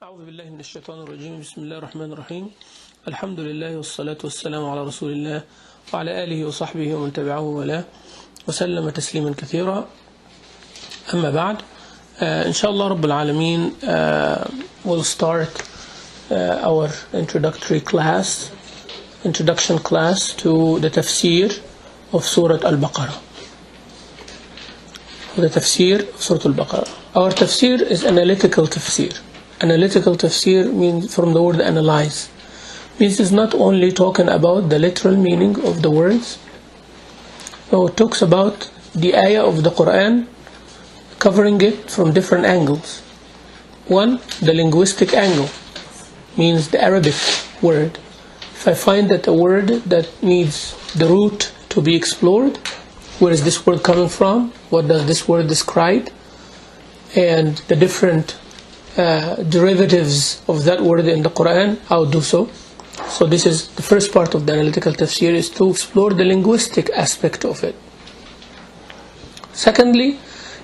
أعوذ بالله من الشيطان الرجيم. بسم الله الرحمن الرحيم. الحمد لله والصلاة والسلام على رسول الله وعلى آله وصحبه ومن تبعه وله وسلم تسليما كثيرا. أما بعد, إن شاء الله رب العالمين, we'll start our introduction class to the Tafseer of Surah Al Baqarah. The Tafseer of Surah Al Baqarah. Our Tafseer is analytical Tafseer. Analytical Tafseer means from the word analyze. Means it's not only talking about the literal meaning of the words. No, it talks about the ayah of the Quran, covering it from different angles. One, the linguistic angle, means the Arabic word. If I find that a word that needs the root to be explored, where is this word coming from? What does this word describe? And the different derivatives of that word in the Quran, I'll do so. So this is the first part of the analytical tafsir, is to explore the linguistic aspect of it. Secondly,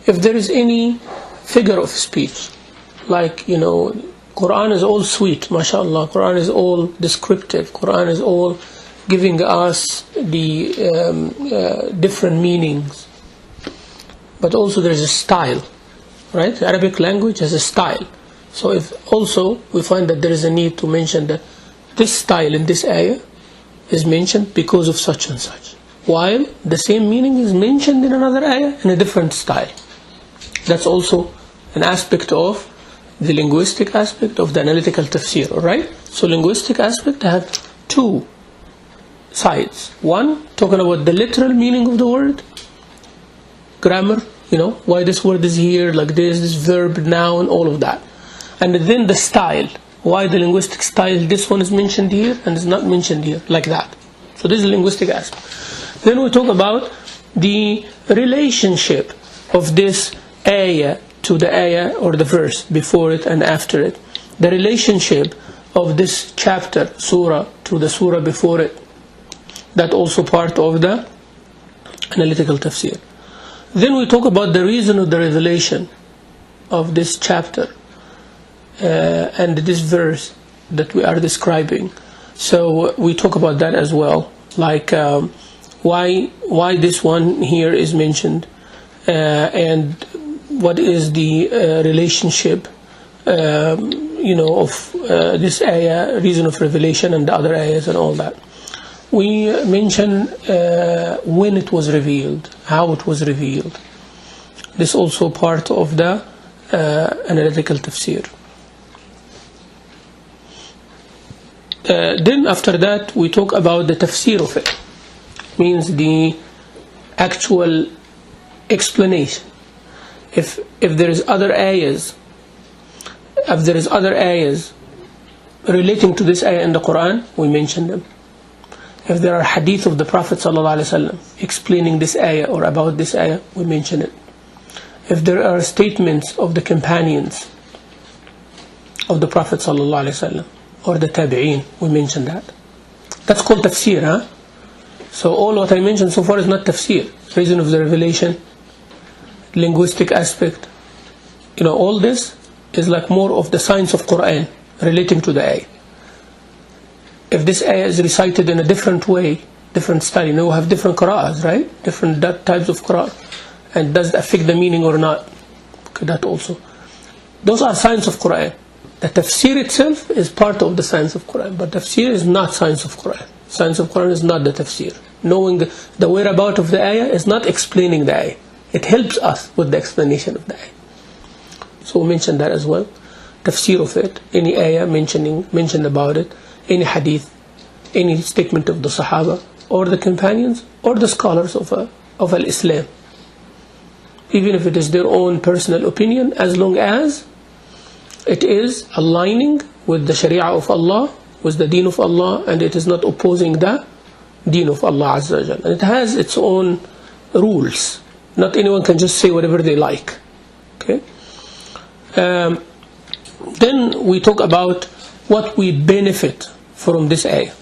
if there is any figure of speech, like, Quran is all sweet, mashallah, Quran is all descriptive, Quran is all giving us the different meanings, but also there is a style, right? The Arabic language has a style. So if also we find that there is a need to mention that this style in this ayah is mentioned because of such and such, while the same meaning is mentioned in another ayah in a different style. That's also an aspect of the linguistic aspect of the analytical tafsir, alright? So linguistic aspect have two sides. One, talking about the literal meaning of the word, grammar, why this word is here, like this verb, noun, all of that. And then the style, why the linguistic style, this one is mentioned here and is not mentioned here, like that. So this is the linguistic aspect. Then we talk about the relationship of this ayah to the ayah or the verse before it and after it. The relationship of this chapter, surah, to the surah before it. That also part of the analytical tafsir. Then we talk about the reason of the revelation of this chapter and this verse that we are describing. So we talk about that as well, like why this one here is mentioned, and what is the relationship of this ayah, reason of revelation, and the other ayahs and all that. We mention when it was revealed, how it was revealed. This also part of the analytical tafsir. Then after that we talk about the tafsir of it, means the actual explanation. If there is other ayahs, relating to this ayah in the Quran, we mention them. If there are hadith of the Prophet ﷺ explaining this ayah or about this ayah, we mention it. If there are statements of the companions of the Prophet ﷺ or the tabi'een, we mention that. That's called tafsir, huh? So all what I mentioned so far is not tafsir. Reason of the revelation, linguistic aspect, all this is like more of the science of Quran relating to the ayah. If this ayah is recited in a different way, different style, we have different qira'ahs, right? Different types of qira'ah. And does it affect the meaning or not? Okay, that also. Those are science of Quran. The tafsir itself is part of the science of Quran, but tafsir is not science of Quran. Science of Quran is not the tafsir. Knowing the whereabout of the ayah is not explaining the ayah. It helps us with the explanation of the ayah. So we mention that as well. Tafsir of it, any ayah mentioned about it, any hadith, any statement of the Sahaba or the companions or the scholars of Al-Islam. Even if it is their own personal opinion, as long as it is aligning with the Sharia of Allah, with the deen of Allah, and it is not opposing the deen of Allah Azza wa Jal. And it has its own rules. Not anyone can just say whatever they like. Okay. Then we talk about what we benefit from this ayah.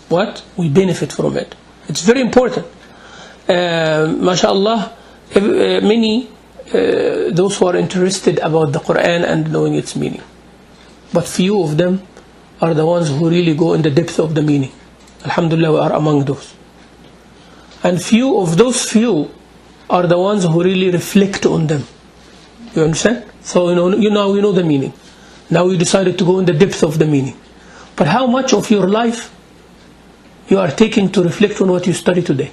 What we benefit from it. It's very important. MashaAllah, many those who are interested about the Quran and knowing its meaning. but few of them are the ones who really go in the depth of the meaning. Alhamdulillah, we are among those. And few of those few are the ones who really reflect on them. You understand? So you know the meaning. Now you decided to go in the depth of the meaning. But how much of your life you are taking to reflect on what you study today?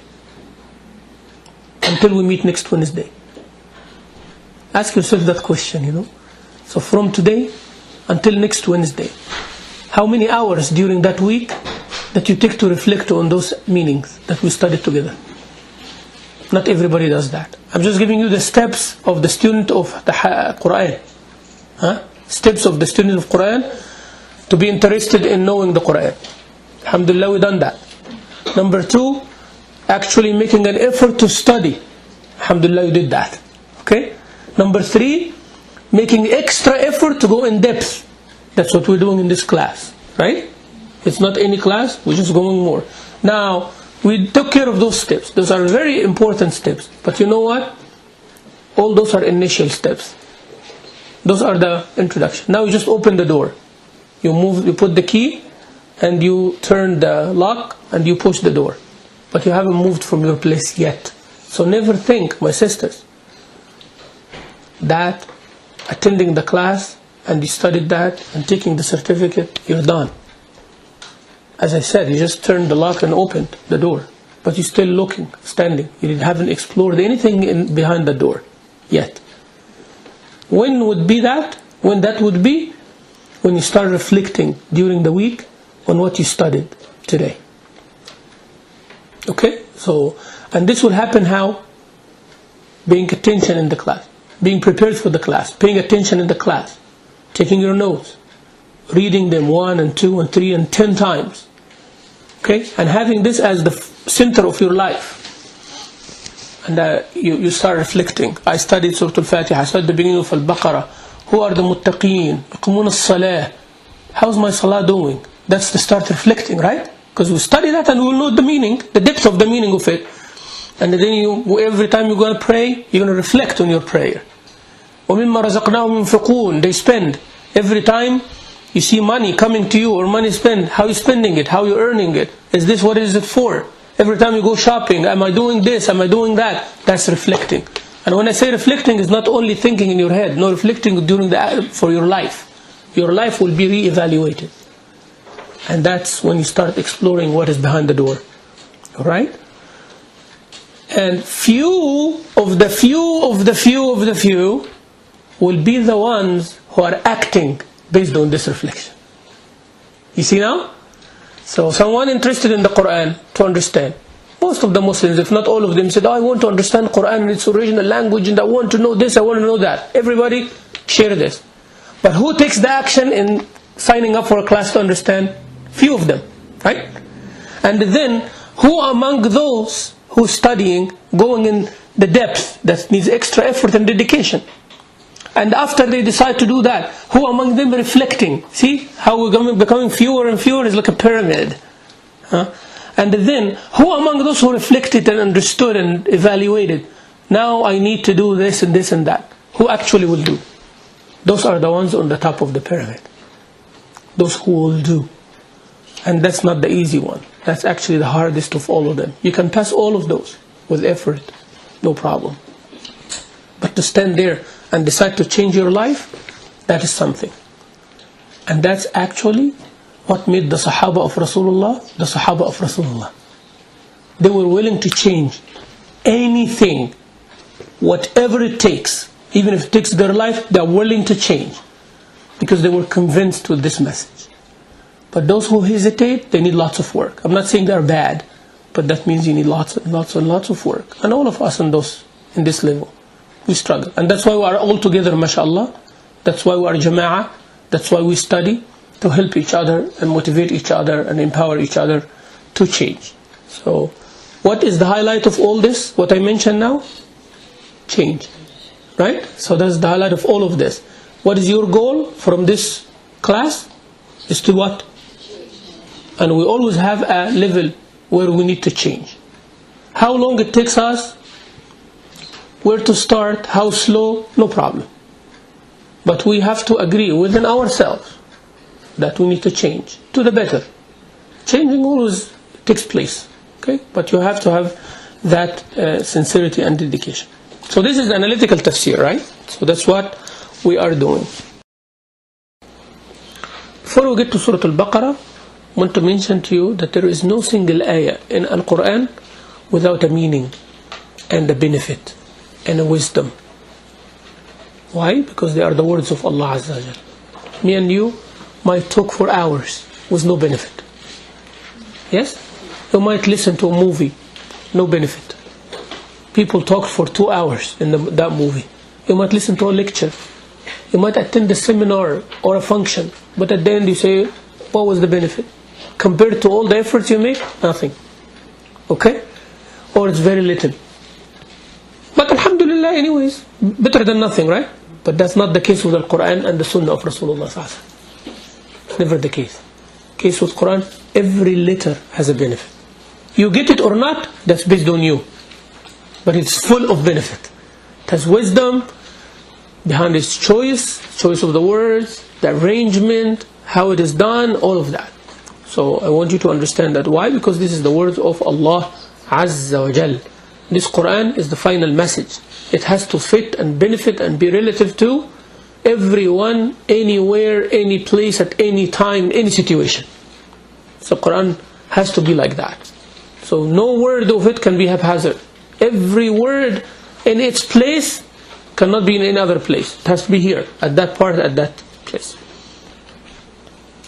Until we meet next Wednesday. Ask yourself that question, So from today until next Wednesday, how many hours during that week that you take to reflect on those meanings that we studied together? Not everybody does that. I'm just giving you the steps of the student of the Quran. Steps of the student of Quran to be interested in knowing the Quran. Alhamdulillah, we've done that. Number 2, actually making an effort to study. Alhamdulillah, you did that. Okay? Number 3, making extra effort to go in depth. That's what we're doing in this class. Right? It's not any class, we're just going more. Now, we took care of those steps. Those are very important steps. But you know what? All those are initial steps. Those are the introduction. Now you just open the door. You put the key, and you turn the lock, and you push the door. But you haven't moved from your place yet. So never think, my sisters, that attending the class, and you studied that, and taking the certificate, you're done. As I said, you just turned the lock and opened the door. But you're still looking, standing. You haven't explored anything behind the door yet. When would be that? When that would be? When you start reflecting during the week on what you studied today. Okay? And this will happen how? Paying attention in the class. Being prepared for the class. Paying attention in the class. Taking your notes. Reading them 1 and 2 and 3 and 10 times. Okay? And having this as the center of your life. And you start reflecting. I studied Surah Al Fatiha. I studied the beginning of Al Baqarah. Who are the muttaqeen? يقومون الصلاة. How's my salah doing? That's the start reflecting, right? Because we study that and we will know the meaning, the depth of the meaning of it. And then every time you're going to pray, you're going to reflect on your prayer. وَمِمَّا رَزَقْنَاهُمْ يُنْفِقُونَ. They spend. Every time you see money coming to you or money spent, how are you spending it? How are you earning it? Is this what is it for? Every time you go shopping, am I doing this? Am I doing that? That's reflecting. And when I say reflecting, it's not only thinking in your head. No, reflecting for your life. Your life will be re-evaluated. And that's when you start exploring what is behind the door. Alright? And few of the few will be the ones who are acting based on this reflection. You see now? So someone interested in the Quran to understand. Most of the Muslims, if not all of them, said, I want to understand Quran in its original language, and I want to know this, I want to know that. Everybody share this. But who takes the action in signing up for a class to understand? Few of them, right? And then, who among those who studying, going in the depth that needs extra effort and dedication? And after they decide to do that, who among them reflecting? See how we're becoming fewer and fewer? Is like a pyramid. And then, who among those who reflected and understood and evaluated, now I need to do this and this and that? Who actually will do? Those are the ones on the top of the pyramid. Those who will do. And that's not the easy one. That's actually the hardest of all of them. You can pass all of those with effort, no problem. But to stand there and decide to change your life, that is something. And that's actually what made the Sahaba of Rasulullah the Sahaba of Rasulullah. They were willing to change anything, whatever it takes. Even if it takes their life, they are willing to change. Because they were convinced with this message. But those who hesitate, they need lots of work. I'm not saying they're bad, but that means you need lots and lots and lots of work. And all of us in this level, we struggle. And that's why we are all together, mashallah. That's why we are jama'ah. That's why we study, to help each other and motivate each other and empower each other to change. So, what is the highlight of all this? What I mentioned now? Change. Right? So that's the highlight of all of this. What is your goal from this class? Is to what? And we always have a level where we need to change. How long it takes us, where to start, how slow, no problem. But we have to agree within ourselves that we need to change to the better. Changing always takes place, okay? But you have to have that sincerity and dedication. So this is analytical tafsir, right? So that's what we are doing. Before we get to Surah Al Baqarah, I want to mention to you that there is no single ayah in Al-Quran without a meaning and a benefit and a wisdom. Why? Because they are the words of Allah Azza wa Jal. Me and you might talk for hours with no benefit. Yes? You might listen to a movie, no benefit. People talk for 2 hours in that movie. You might listen to a lecture. You might attend a seminar or a function, but at the end you say, what was the benefit? Compared to all the efforts you make, nothing. Okay? Or it's very little. But alhamdulillah anyways, better than nothing, right? But that's not the case with the Quran and the Sunnah of Rasulullah sallallahu alaihi wasallam. It's never the case. Case with Quran, every letter has a benefit. You get it or not, that's based on you. But it's full of benefit. It has wisdom behind its choice of the words, the arrangement, how it is done, all of that. So I want you to understand that. Why? Because this is the words of Allah Azza wa Jal. This Quran is the final message. It has to fit and benefit and be relative to everyone, anywhere, any place, at any time, any situation. So Quran has to be like that. So no word of it can be haphazard. Every word in its place cannot be in any other place. It has to be here, at that part, at that place.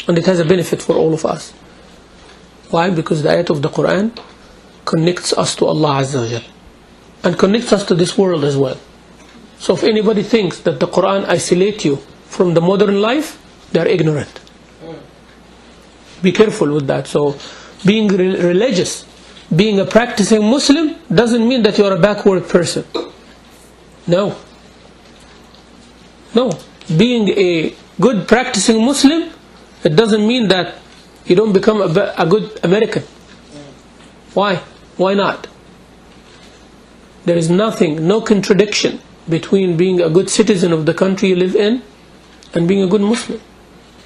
And it has a benefit for all of us. Why? Because the ayat of the Quran connects us to Allah Azza wa Jal and connects us to this world as well. So if anybody thinks that the Quran isolates you from the modern life, they are ignorant. Be careful with that. So being religious, being a practicing Muslim doesn't mean that you are a backward person. No. Being a good practicing Muslim, it doesn't mean that you don't become a good American. Why? Why not? There is nothing, no contradiction between being a good citizen of the country you live in and being a good Muslim.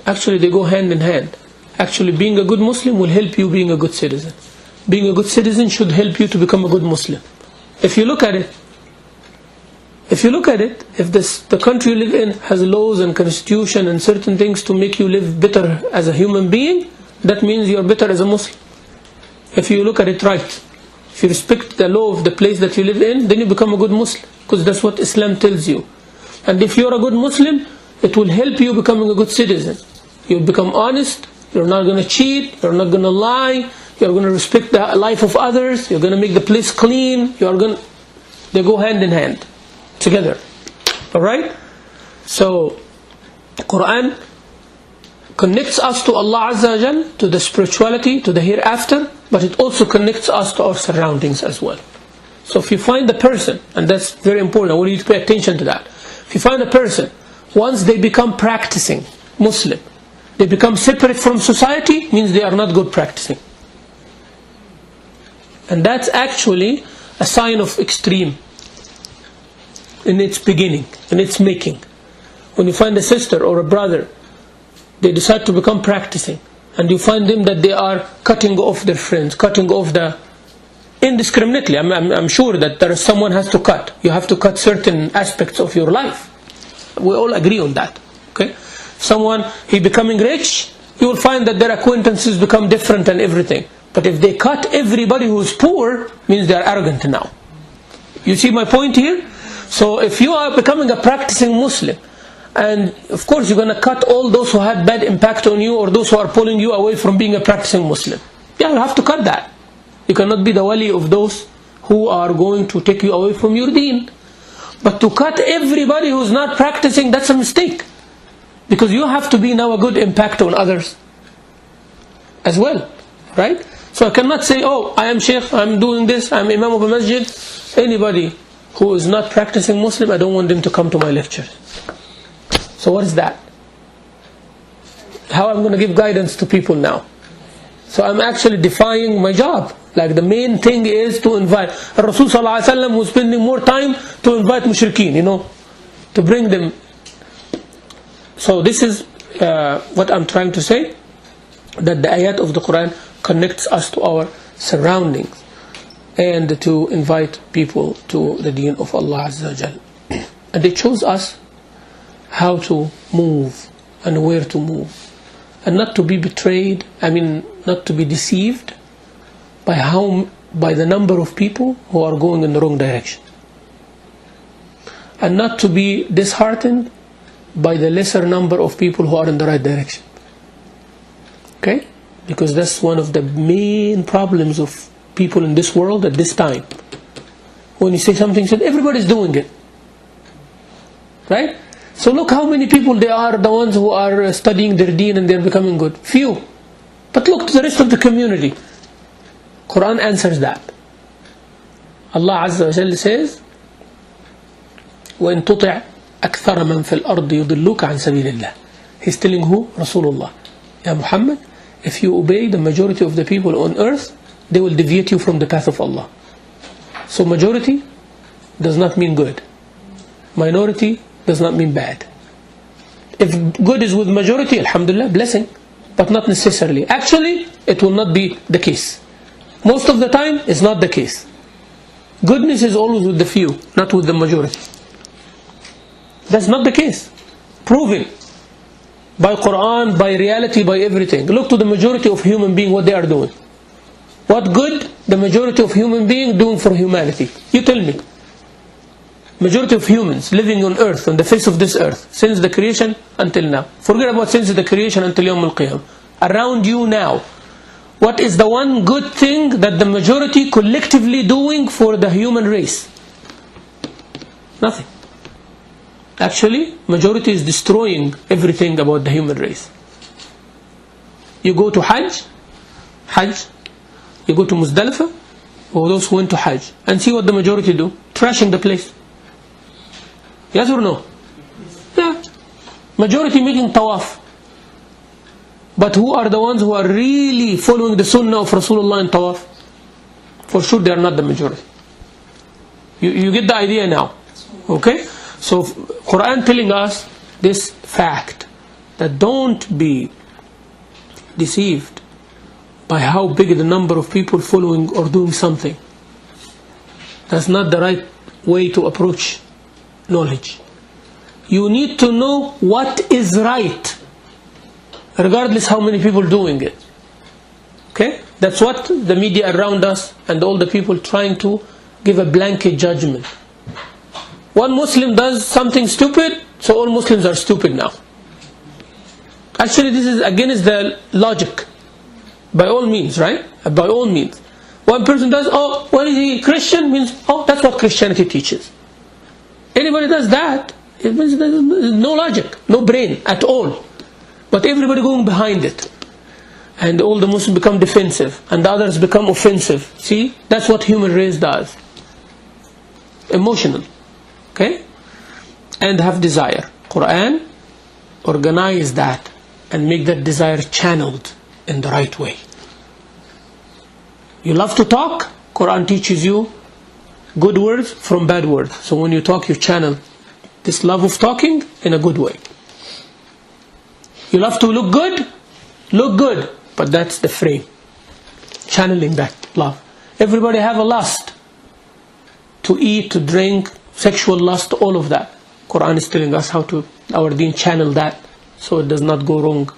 Actually, they go hand in hand. Actually, being a good Muslim will help you being a good citizen. Being a good citizen should help you to become a good Muslim. If you look at it, if the country you live in has laws and constitution and certain things to make you live better as a human being, that means you are better as a Muslim. If you look at it right, if you respect the law of the place that you live in, then you become a good Muslim, because that's what Islam tells you. And if you're a good Muslim, it will help you becoming a good citizen. You'll become honest, you're not going to cheat, you're not going to lie, you're going to respect the life of others, you're going to make the place clean, they go hand in hand, together. Alright? So, Quran connects us to Allah Azza wa Jal, to the spirituality, to the hereafter, but it also connects us to our surroundings as well. So if you find a person, and that's very important, I want you to pay attention to that. If you find a person, once they become practicing Muslim, they become separate from society, means they are not good practicing. And that's actually a sign of extreme in its beginning, in its making. When you find a sister or a brother, they decide to become practicing, and you find them that they are cutting off their friends, cutting off indiscriminately. I'm sure that someone has to cut. You have to cut certain aspects of your life. We all agree on that. Okay? Someone, he becoming rich, you will find that their acquaintances become different and everything. But if they cut everybody who is poor, means they are arrogant now. You see my point here? So if you are becoming a practicing Muslim, and of course you're going to cut all those who had bad impact on you, or those who are pulling you away from being a practicing Muslim. Yeah, you have to cut that. You cannot be the wali of those who are going to take you away from your deen. But to cut everybody who's not practicing, that's a mistake. Because you have to be now a good impact on others as well. Right? So I cannot say, oh, I am Sheikh, I'm doing this, I'm Imam of a masjid. Anybody who is not practicing Muslim, I don't want them to come to my lectures. So what is that? How I'm going to give guidance to people now? So I'm actually defying my job. Like the main thing is to invite. Rasul sallallahu alaihi wasallam was spending more time to invite mushrikeen, to bring them. So this is what I'm trying to say, that the ayat of the Quran connects us to our surroundings and to invite people to the deen of Allah Azza wa Jal. And it shows us how to move and where to move, and not to be betrayed, not to be deceived by the number of people who are going in the wrong direction, and not to be disheartened by the lesser number of people who are in the right direction. Okay? Because that's one of the main problems of people in this world at this time. When you say something, said everybody's doing it, right? So look how many people they are, the ones who are studying their deen and they're becoming good. Few. But look to the rest of the community. Quran answers that. Allah Azza wa Jalla says, وَإِن تُطِعْ أَكْثَرَ مَنْ فِي الْأَرْضِ يُضِلُّكَ عَنْ سَبِيلِ اللَّهِ. He's telling who? Rasulullah. Ya Muhammad, if you obey the majority of the people on earth, they will deviate you from the path of Allah. So majority does not mean good. Minority does not mean bad. If good is with majority, alhamdulillah, blessing, but not necessarily. Actually, it will not be the case. Most of the time, it's not the case. Goodness is always with the few, not with the majority. That's not the case. Proven by Quran, by reality, by everything. Look to the majority of human beings, what they are doing. What good the majority of human beings doing for humanity? You tell me. Majority of humans living on earth, on the face of this earth, since the creation until now. Forget about since the creation until Yawm al-Qiyam. Around you now, what is the one good thing that the majority collectively doing for the human race? Nothing. Actually, majority is destroying everything about the human race. You go to Hajj, you go to Muzdalifah, or those who went to Hajj, and see what the majority do, trashing the place. Yes or no? Yeah. Majority making tawaf. But who are the ones who are really following the sunnah of Rasulullah in tawaf? For sure they are not the majority. You get the idea now. Okay? So Quran telling us this fact, that don't be deceived by how big the number of people following or doing something. That's not the right way to approach knowledge. You need to know what is right, regardless how many people doing it. Okay? That's what the media around us and all the people trying to give a blanket judgment. One Muslim does something stupid, so all Muslims are stupid now. Actually, this is against the logic. By all means, right? By all means. One person does, oh, what is he, Christian? Means, oh, that's what Christianity teaches. Anybody does that, it means there's no logic, no brain at all. But everybody going behind it. And all the Muslims become defensive, and the others become offensive. See, that's what human race does. Emotional. Okay? And have desire. Quran organize that and make that desire channeled in the right way. You love to talk, Quran teaches you good words from bad words. So when you talk, you channel this love of talking in a good way. You love to look good, but that's the frame. Channeling that love. Everybody have a lust to eat, to drink, sexual lust, all of that. Quran is telling us how to, our deen, channel that so it does not go wrong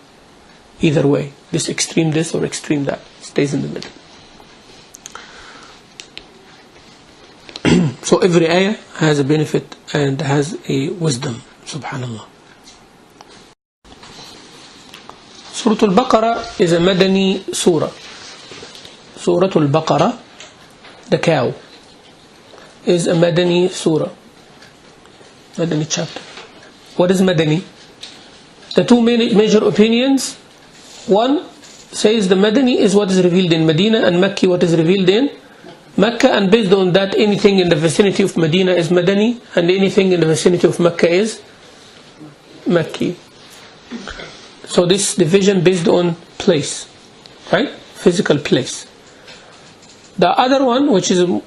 either way. This extreme this or extreme that. Stays in the middle. So every ayah has a benefit and has a wisdom. Subhanallah. Surah Al Baqarah is a Madani surah. Surah Al Baqarah, the cow, is a Madani surah. Madani chapter. What is Madani? The two major opinions. One says the Madani is what is revealed in Medina, and Makki what is revealed in Mecca, and based on that anything in the vicinity of Medina is Madani, and anything in the vicinity of Mecca is Makki. So this division based on place, right? Physical place. The other one, which is a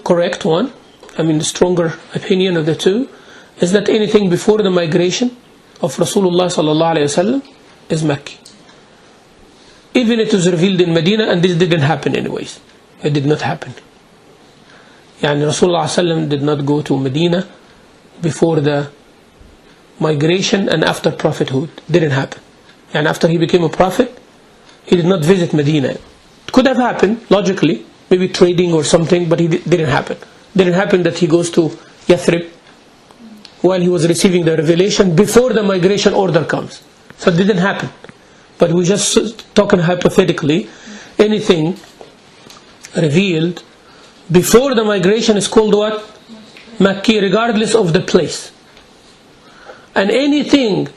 correct one, the stronger opinion of the two, is that anything before the migration of Rasulullah sallallahu alayhi wasallam is Makki. Even it was revealed in Medina, and this didn't happen anyways. It did not happen. Yani Rasulullah sallam did not go to Medina before the migration and after prophethood. Didn't happen. And after he became a prophet, he did not visit Medina. It could have happened, logically, maybe trading or something, but it didn't happen. Didn't happen that he goes to Yathrib while he was receiving the revelation before the migration order comes. So it didn't happen. But we're just talking hypothetically. Anything revealed before the migration is called what? Makki, regardless of the place. And anything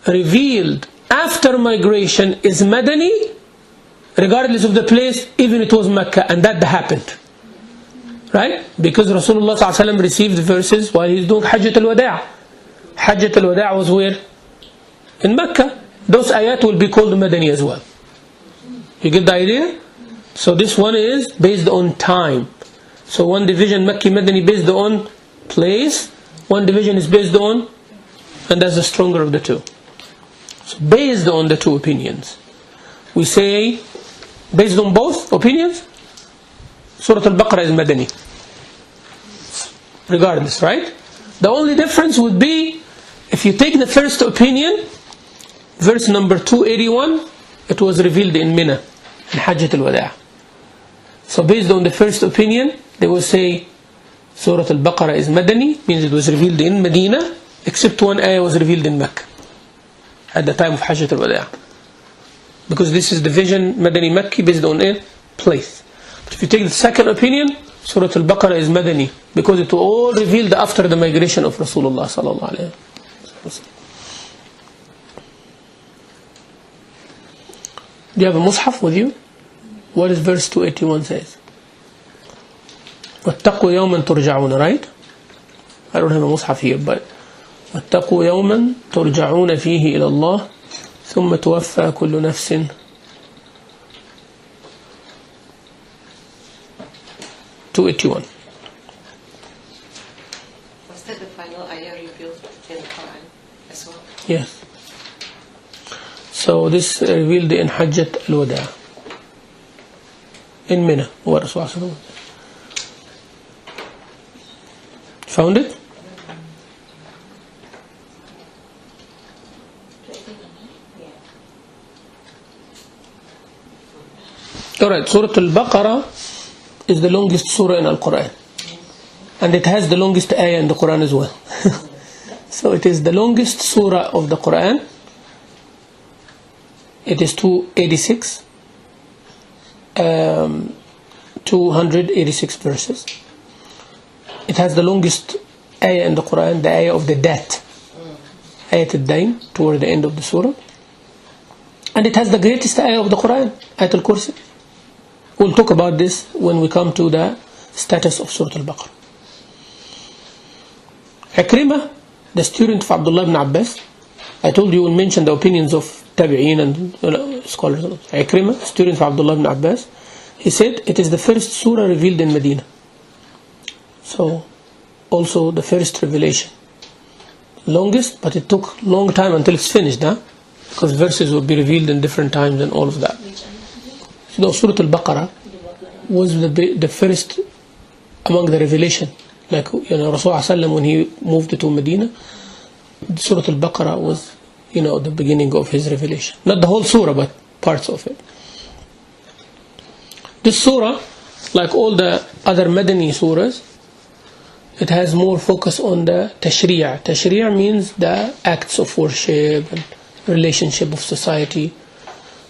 revealed after migration is Madani, regardless of the place, even it was Mecca, and that happened. Right? Because Rasulullah ﷺ received verses while he's doing Hajjat al-Wada'. Hajjat al-Wada' was where? In Mecca. Those ayat will be called Madani as well. You get the idea? So this one is based on time. So one division Makki Madani based on place, one division is based on, and that's the stronger of the two. So based on the two opinions, we say, based on both opinions, Surah Al Baqarah is Madani. Regardless, right? The only difference would be, if you take the first opinion, verse number 281, it was revealed in Mina, in Hajjat al-Wada'. So based on the first opinion, they will say Surah Al Baqarah is Madani, means it was revealed in Medina, except one ayah was revealed in Mecca at the time of Hajjat al-Wada'. Because this is division Madani Makki based on a place. But if you take the second opinion, Surah Al Baqarah is Madani, because it was all revealed after the migration of Rasulullah sallallahu alayhi wa sallam. Do you have a mushaf with you? What does verse 281 says? وَاتَّقُوا يَوْمًا تُرْجَعُونَ, right? I don't have a mushaf here, but وَاتَّقُوا يَوْمًا تُرْجَعُونَ فِيهِ إِلَى اللَّهِ ثُمَّ تُوَفَّى كُلُّ نَفْسٍ. 281. Was that the final ayah revealed in the Quran as well? Yes. So this revealed in Hajjat al-Wada' in Mina, where Rasulullah found it? Alright, Surah Al Baqarah is the longest surah in Al-Quran, and it has the longest ayah in the Quran as well. So it is the longest surah of the Quran. It is 286 verses. It has the longest ayah in the Quran, the ayah of the death, ayat al-dain, toward the end of the surah. And it has the greatest ayah of the Quran, ayat al-Kursi. We'll talk about this when we come to the status of Surah Al Baqarah. Ikrimah, the student of Abdullah ibn Abbas, I told you we'll mention the opinions of Tabi'een and scholars. Ikrimah, student of Abdullah ibn Abbas, he said it is the first surah revealed in Medina. So also the first revelation. Longest, but it took long time until it's finished, huh? Because verses will be revealed in different times and all of that. So Surah Al Baqarah was the first among the revelation. Like Rasulullah when he moved to Medina, Surah Al Baqarah was the beginning of his revelation. Not the whole surah, but parts of it. This surah, like all the other Madani surahs, it has more focus on the tashri'ah. Tashri'ah means the acts of worship and relationship of society,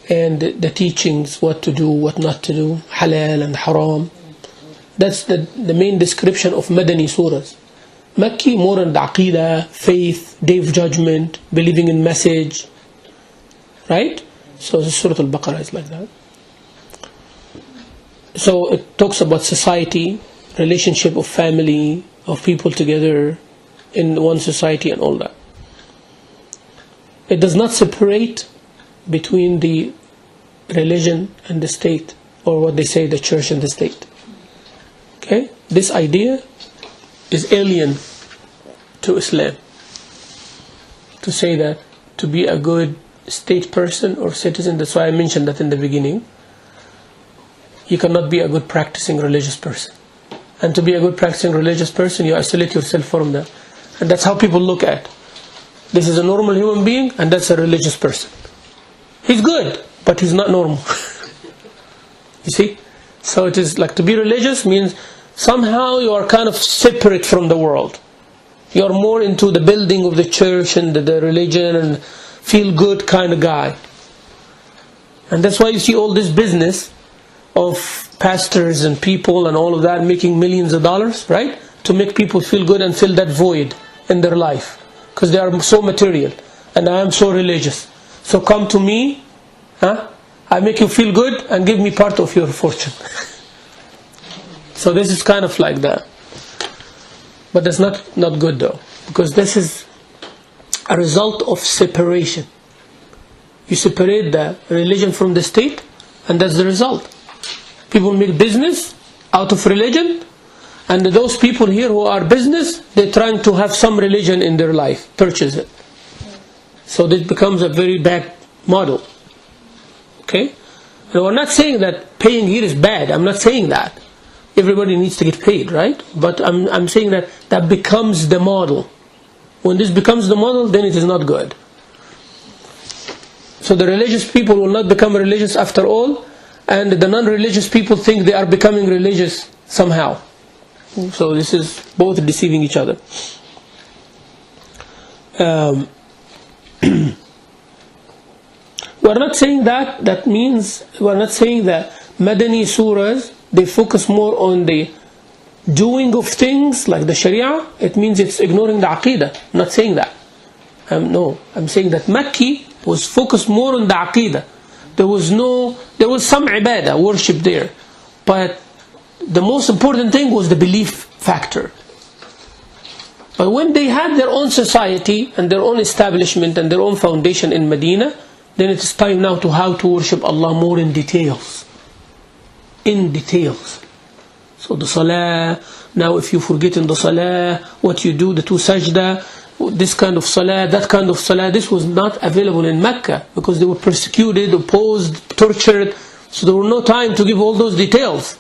and the teachings, what to do, what not to do, halal and haram. That's the main description of Madani surahs. Makki, more on the aqidah, faith, day of judgment, believing in message. Right? So Surah Al Baqarah is like that. So it talks about society, relationship of family, of people together in one society and all that. It does not separate between the religion and the state, or what they say, the church and the state. Okay? This idea is alien to Islam. to say that to be a good state person or citizen, that's why I mentioned that in the beginning, you cannot be a good practicing religious person. And to be a good practicing religious person, you isolate yourself from them. And that's how people look at. This is a normal human being, and that's a religious person. He's good, but he's not normal. You see? So it is like to be religious means somehow you are kind of separate from the world. You are more into the building of the church and the religion and feel good kind of guy. And that's why you see all this business of pastors and people and all of that making millions of dollars, right? To make people feel good and fill that void in their life. Because they are so material. And I am so religious. So come to me, I make you feel good and give me part of your fortune. So this is kind of like that. But that's not good though. Because this is a result of separation. You separate the religion from the state, and that's the result. People make business out of religion, and those people here who are business, they're trying to have some religion in their life, purchase it. So this becomes a very bad model. Okay? And we're not saying that paying here is bad. I'm not saying that. Everybody needs to get paid, right? But I'm saying that becomes the model. When this becomes the model, then it is not good. So the religious people will not become religious after all, and the non-religious people think they are becoming religious somehow. So this is both deceiving each other. We are not saying that. That means we are not saying that Madani surahs, they focus more on the doing of things like the Sharia. It means it's ignoring the Aqidah. I'm not saying that. No, I'm saying that Makki was focused more on the Aqidah. There was some ibadah, worship there. But the most important thing was the belief factor. But when they had their own society and their own establishment and their own foundation in Medina, then it is time now to how to worship Allah more in details. In details. So the salah, now if you forget in the salah, what you do, the two sajda, this kind of salah, that kind of salah, this was not available in Mecca because they were persecuted, opposed, tortured. So there was no time to give all those details.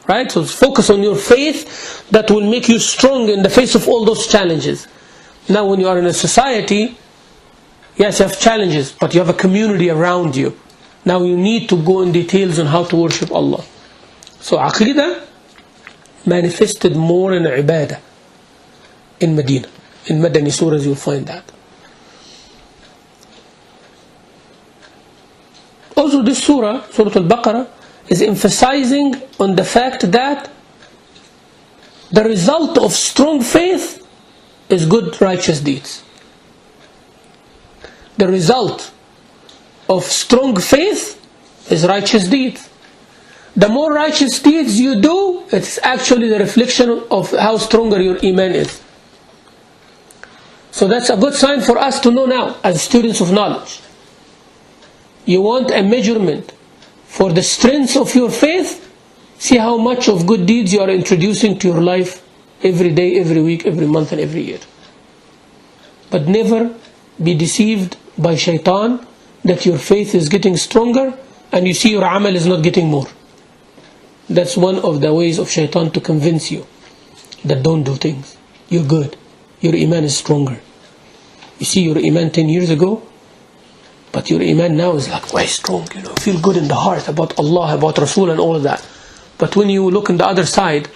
Right? So focus on your faith that will make you strong in the face of all those challenges. Now when you are in a society, yes, you have challenges, but you have a community around you. Now you need to go in details on how to worship Allah. So Aqidah manifested more in ibadah in Medina. In Madani surahs you'll find that. Also this surah, Surah Al Baqarah, is emphasizing on the fact that the result of strong faith is good righteous deeds. The result of strong faith is righteous deeds. The more righteous deeds you do, it's actually the reflection of how stronger your iman is. So that's a good sign for us to know now as students of knowledge. You want a measurement for the strength of your faith? See how much of good deeds you are introducing to your life every day, every week, every month and every year. But never be deceived by shaitan that your faith is getting stronger and you see your amal is not getting more. That's one of the ways of shaitan to convince you that don't do things. You're good. Your iman is stronger. You see your iman 10 years ago, but your iman now is like way strong, feel good in the heart about Allah, about Rasul and all of that. But when you look on the other side,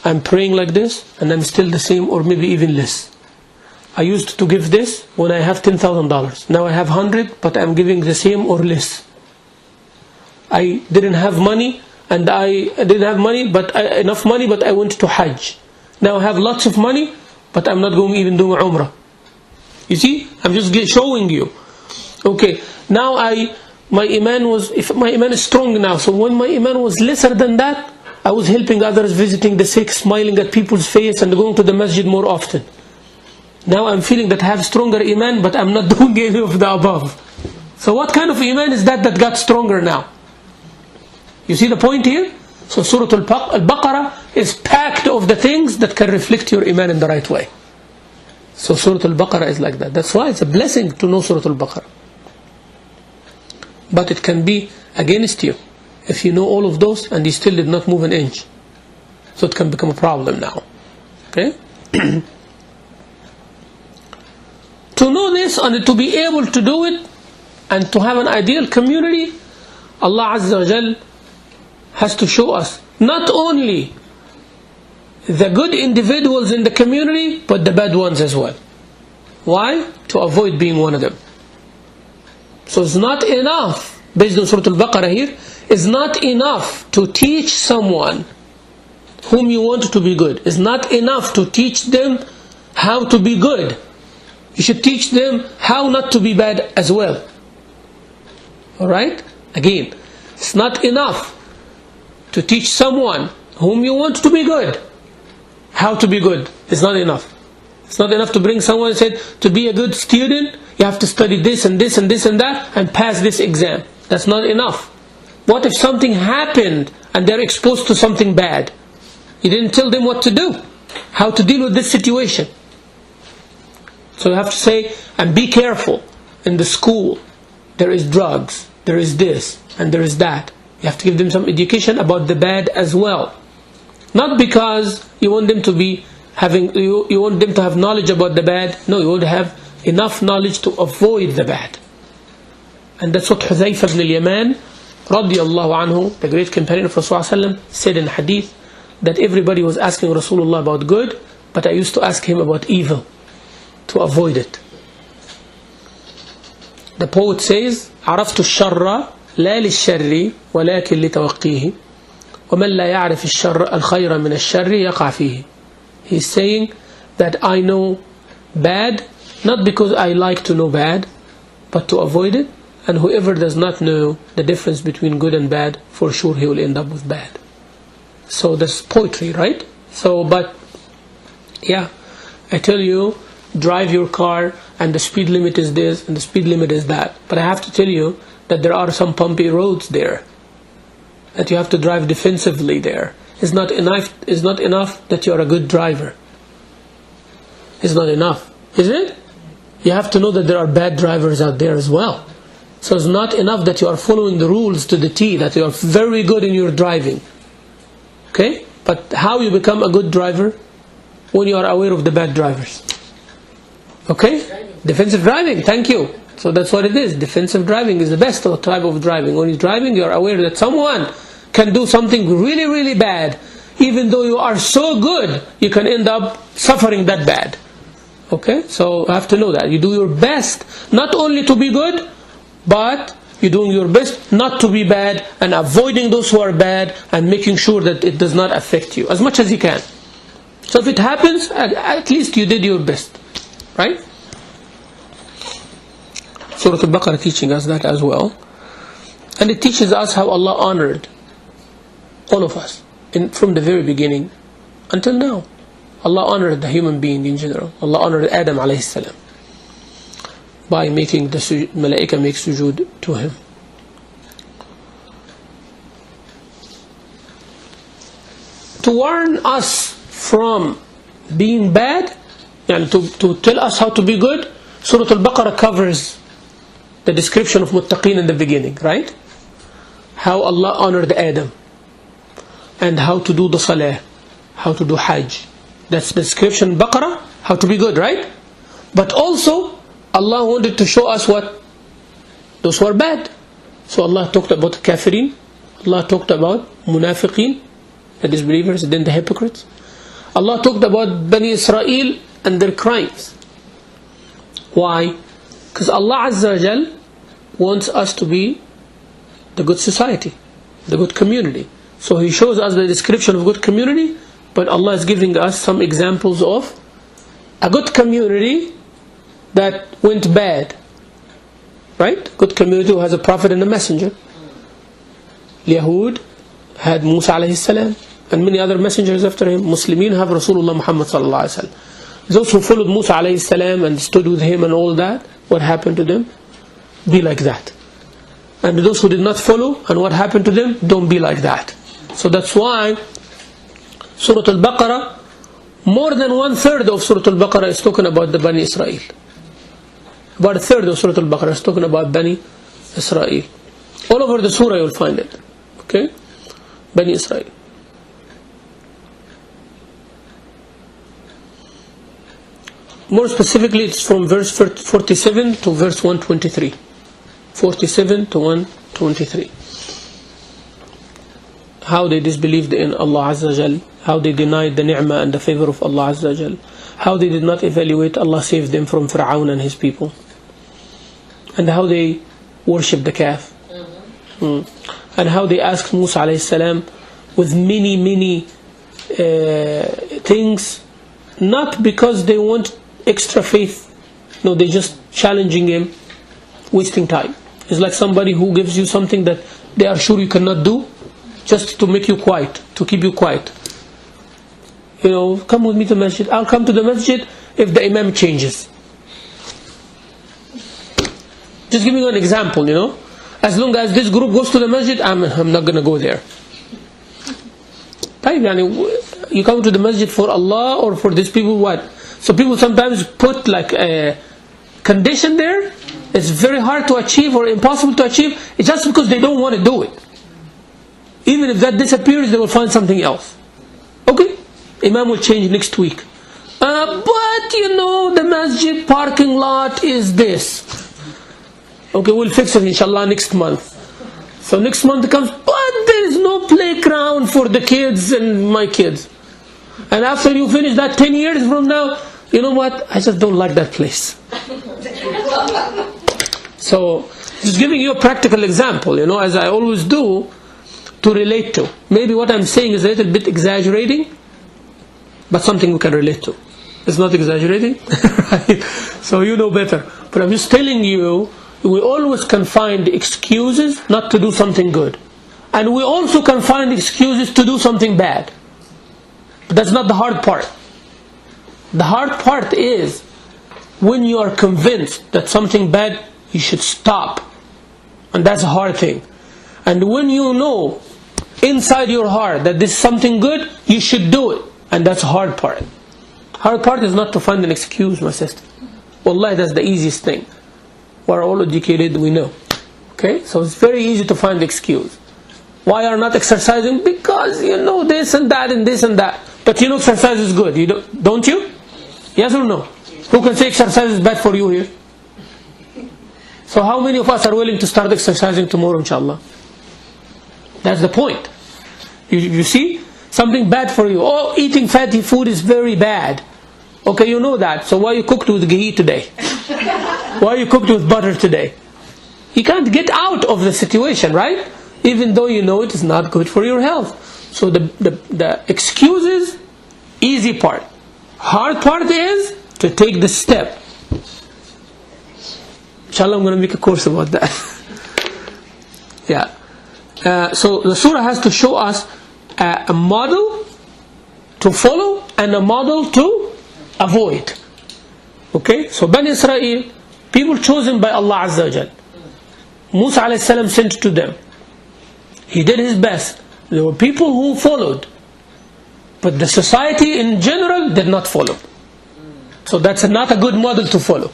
I'm praying like this and I'm still the same or maybe even less. I used to give this when I have $10,000. Now I have 100, but I'm giving the same or less. I didn't have money and enough money, but I went to Hajj. Now I have lots of money, but I'm not going even doing Umrah. You see, I'm just showing you. Okay, now my iman is strong now. So when my iman was lesser than that, I was helping others, visiting the sick, smiling at people's face and going to the masjid more often. Now I'm feeling that I have stronger iman, but I'm not doing any of the above. So what kind of iman is that got stronger now? You see the point here? So Surah Al Baqarah is packed of the things that can reflect your iman in the right way. So Surah Al Baqarah is like that. That's why it's a blessing to know Surah Al Baqarah. But it can be against you if you know all of those and you still did not move an inch. So it can become a problem now. Okay? To know this and to be able to do it and to have an ideal community, Allah Azza wa Jal has to show us not only the good individuals in the community, but the bad ones as well. Why? To avoid being one of them. So it's not enough, based on Surah Al Baqarah here, it's not enough to teach someone whom you want to be good. It's not enough to teach them how to be good. You should teach them how not to be bad as well. Alright? Again, it's not enough to teach someone whom you want to be good how to be good. It's not enough. It's not enough to bring someone and say, to be a good student, you have to study this and this and this and that and pass this exam. That's not enough. What if something happened and they're exposed to something bad? You didn't tell them what to do, how to deal with this situation. So you have to say, and be careful. In the school, there is drugs, there is this, and there is that. You have to give them some education about the bad as well. Not because you want them to be having, you want them to have knowledge about the bad. No, you want to have enough knowledge to avoid the bad. And that's what Hudhayfa ibn al-Yaman, radiyallahu anhu, the great companion of Rasulullah, said in hadith, that everybody was asking Rasulullah about good, but I used to ask him about evil, to avoid it. The poet says, عرفت الشر لا للشر ولكن لتوقيه ومن لا يعرف الشر الخير من الشر يقع فيه. He's saying that I know bad, not because I like to know bad, but to avoid it. And whoever does not know the difference between good and bad, for sure he will end up with bad. So that's poetry, right? So, but yeah, I tell you, drive your car and the speed limit is this and the speed limit is that. But I have to tell you that there are some bumpy roads there, that you have to drive defensively there. It's not enough that you are a good driver. It's not enough, is it? You have to know that there are bad drivers out there as well. So it's not enough that you are following the rules to the T, that you are very good in your driving. Okay? But how you become a good driver? When you are aware of the bad drivers. Okay? Defensive driving, thank you. So that's what it is. Defensive driving is the best type of driving. When you're driving, you are aware that someone can do something really, really bad. Even though you are so good, you can end up suffering that bad. Okay? So you have to know that. You do your best, not only to be good, but you're doing your best not to be bad, and avoiding those who are bad, and making sure that it does not affect you as much as you can. So if it happens, at least you did your best. Right? Surah Al Baqarah teaching us that as well. And it teaches us how Allah honored all of us from the very beginning until now. Allah honored the human being in general. Allah honored Adam alayhi salam by making the malaika make sujood to him. To warn us from being bad, and to tell us how to be good, Surah Al Baqarah covers the description of muttaqeen in the beginning, right? How Allah honored Adam, and how to do the salah, how to do hajj. That's the description in Baqarah, how to be good, right? But also Allah wanted to show us what? Those who are bad. So Allah talked about kafirin, Allah talked about munafiqeen, the disbelievers, then the hypocrites. Allah talked about Bani Israel and their crimes. Why? Because Allah Azza wa Jal wants us to be the good society, the good community. So He shows us the description of good community, but Allah is giving us some examples of a good community that went bad. Right? Good community who has a prophet and a messenger. Yahud had Musa alayhi salam, and many other messengers after him. Muslimin have Rasulullah Muhammad sallallahu alayhi wa sallam. Those who followed Musa alayhi salam and stood with him and all that, what happened to them? Be like that. And those who did not follow, and what happened to them? Don't be like that. So that's why Surah Al Baqarah more than 1/3 of Surah Al Baqarah is talking about the Bani Israel. About 1/3 of Surah Al Baqarah is talking about Bani Israel. All over the surah you'll find it. Okay? Bani Israel. More specifically, it's from verse 47 to verse 123. 47 to 123. How they disbelieved in Allah Azza wa Jal, how they denied the ni'mah and the favor of Allah Azza wa Jal, how they did not evaluate Allah saved them from Fir'aun and his people, and how they worshipped the calf, and how they asked Musa alayhi salam with many things, not because they want extra faith, no, they're just challenging him, wasting time. It's like somebody who gives you something that they are sure you cannot do, just to make you quiet, to keep you quiet. You know, come with me to masjid. I'll come to the masjid if the imam changes. Just giving you an example, you know. As long as this group goes to the masjid, I'm not going to go there. You come to the masjid for Allah or for these people, what? So people sometimes put like a condition there. It's very hard to achieve or impossible to achieve. It's just because they don't want to do it. Even if that disappears, they will find something else. Okay, Imam will change next week. But you know, the masjid parking lot is this. Okay, we'll fix it inshallah next month. So next month comes, but there is no playground for the kids and my kids. And after you finish that 10 years from now, you know what? I just don't like that place. So, just giving you a practical example, you know, as I always do, to relate to. Maybe what I'm saying is a little bit exaggerating, but something we can relate to. It's not exaggerating, right? So you know better. But I'm just telling you, we always can find excuses not to do something good. And we also can find excuses to do something bad. But that's not the hard part. The hard part is when you are convinced that something bad, you should stop. And that's a hard thing. And when you know inside your heart that this is something good, you should do it. And that's the hard part. Hard part is not to find an excuse, my sister. Wallahi, that's the easiest thing. We're all educated, we know. Okay? So it's very easy to find excuse. Why are not exercising? Because you know this and that and this and that. But you know exercise is good. You don't you? Yes or no? Who can say exercise is bad for you here? So how many of us are willing to start exercising tomorrow, inshallah? That's the point. You see? Something bad for you. Oh, eating fatty food is very bad. Okay, you know that. So why you cooked with ghee today? Why you cooked with butter today? You can't get out of the situation, right? Even though you know it is not good for your health. So the excuses, easy part. Hard part is to take the step. Inshallah, I'm going to make a course about that. Yeah. So the surah has to show us a model to follow and a model to avoid. Okay? So Bani Israel, people chosen by Allah Azza wa Jal. Musa alayhi salam sent to them. He did his best. There were people who followed. But the society in general did not follow. So that's not a good model to follow.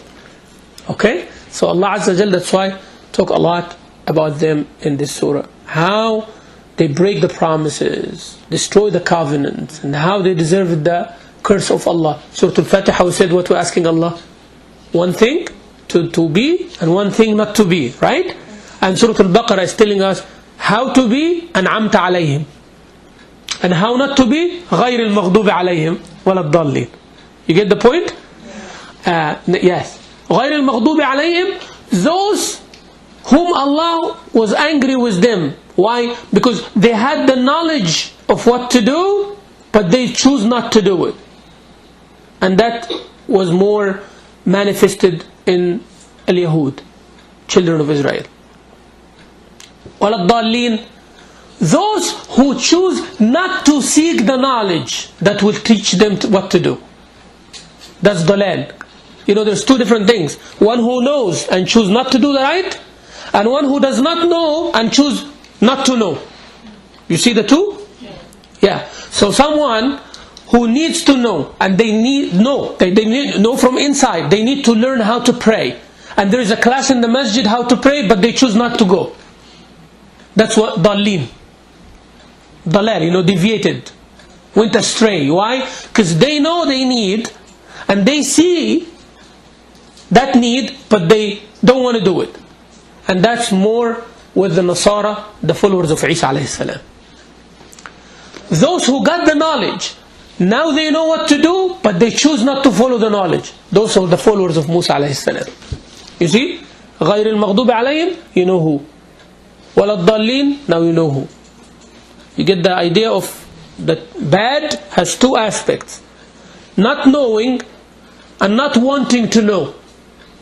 Okay? So Allah Azza wa Jal, that's why talk a lot about them in this surah. How they break the promises, destroy the covenants, and how they deserve the curse of Allah. Surah Al-Fatiha, we said what we're asking Allah. One thing to be, and one thing not to be, right? And Surah Al Baqarah is telling us how to be, أنعمت عليهم, and how not to be, غير المغضوب عليهم ولا الضالين. You get the point? Yes. غير المغضوب عليهم, those whom Allah was angry with them. Why? Because they had the knowledge of what to do, but they choose not to do it. And that was more manifested in al-Yahud, children of Israel. وَلَا those who choose not to seek the knowledge that will teach them what to do. That's dalal. You know, there's two different things. One who knows and choose not to do the right, and one who does not know and choose not to know. You see the two? Yeah. So someone who needs to know, and they need to know from inside. They need to learn how to pray, and there is a class in the masjid how to pray, but they choose not to go. That's what dalleen, dalal, deviated, went astray. Why? Because they know they need, and they see that need, but they don't want to do it. And that's more with the Nasara, the followers of Isa alayhi salam. Those who got the knowledge, now they know what to do, but they choose not to follow the knowledge. Those are the followers of Musa alayhi salam. You see? غَيْرِ الْمَغْضُوبِ عَلَيْهِمْ, you know who. وَلَا الضَّالِّينَ, now you know who. You get the idea of that bad has two aspects. Not knowing and not wanting to know.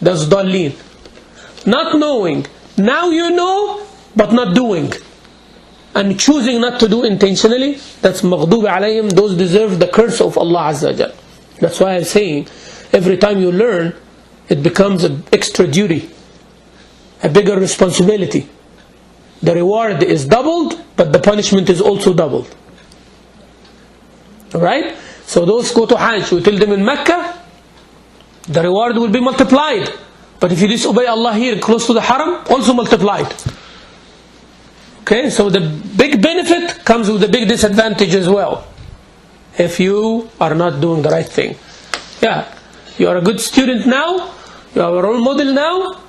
That's ضَالِّين. Not knowing, now you know, but not doing. And choosing not to do intentionally, that's مغضوب عليهم. Those deserve the curse of Allah Azza wa Jal. That's why I'm saying, every time you learn, it becomes an extra duty, a bigger responsibility. The reward is doubled, but the punishment is also doubled. Alright? So those go to Hajj, we tell them in Mecca, the reward will be multiplied. But if you disobey Allah here, close to the Haram, also multiplied. Okay, so the big benefit comes with the big disadvantage as well, if you are not doing the right thing. Yeah, you are a good student now, you are a role model now.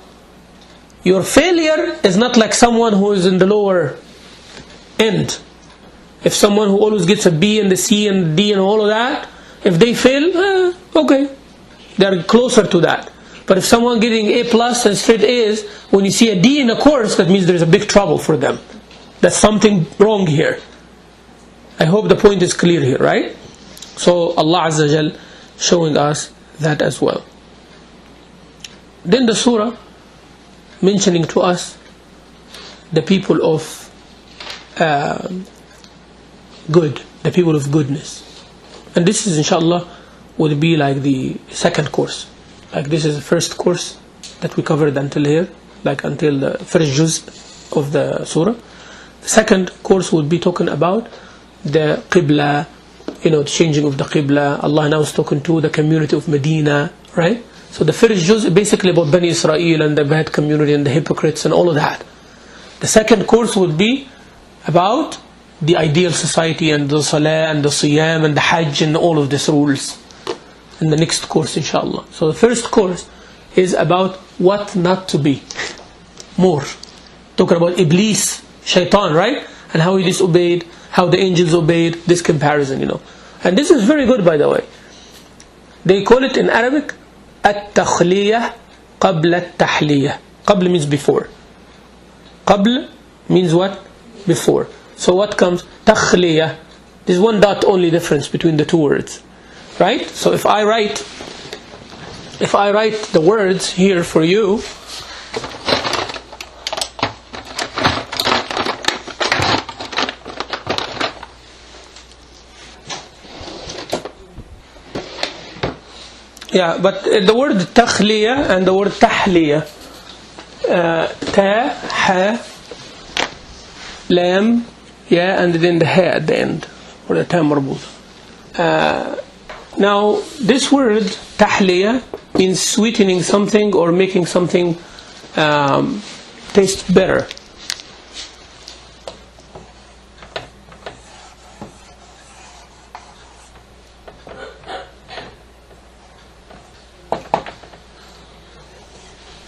Your failure is not like someone who is in the lower end. If someone who always gets a B and the C and D and all of that, if they fail, okay, they are closer to that. But if someone getting A plus and straight A's, when you see a D in a course, that means there is a big trouble for them. That's something wrong here. I hope the point is clear here, right? So Allah Azza wa Jal showing us that as well. Then the surah mentioning to us the people of good, the people of goodness. And this is inshallah would be like the second course. Like this is the first course that we covered until here, like until the first juz of the surah. The second course would be talking about the Qibla, the changing of the Qibla. Allah now is talking to the community of Medina, right? So the first juz is basically about Bani Israel and the bad community and the hypocrites and all of that. The second course would be about the ideal society and the Salah and the Siyam and the Hajj and all of these rules in the next course inshallah. So the first course is about what not to be. More. Talking about Iblis, Shaitan, right? And how he disobeyed, how the angels obeyed, this comparison, And this is very good, by the way. They call it in Arabic التخلية قبل التحلية. قبل means before. قبل means what? Before. So what comes? تخلية. There's one dot only difference between the two words. Right? So if I write the words here for you, yeah, but the word takhliya and the word tahliya, ta, ha, lam, yeah, and then the ha at the end, or the ta marbut. Now, this word tahliya means sweetening something or making something taste better.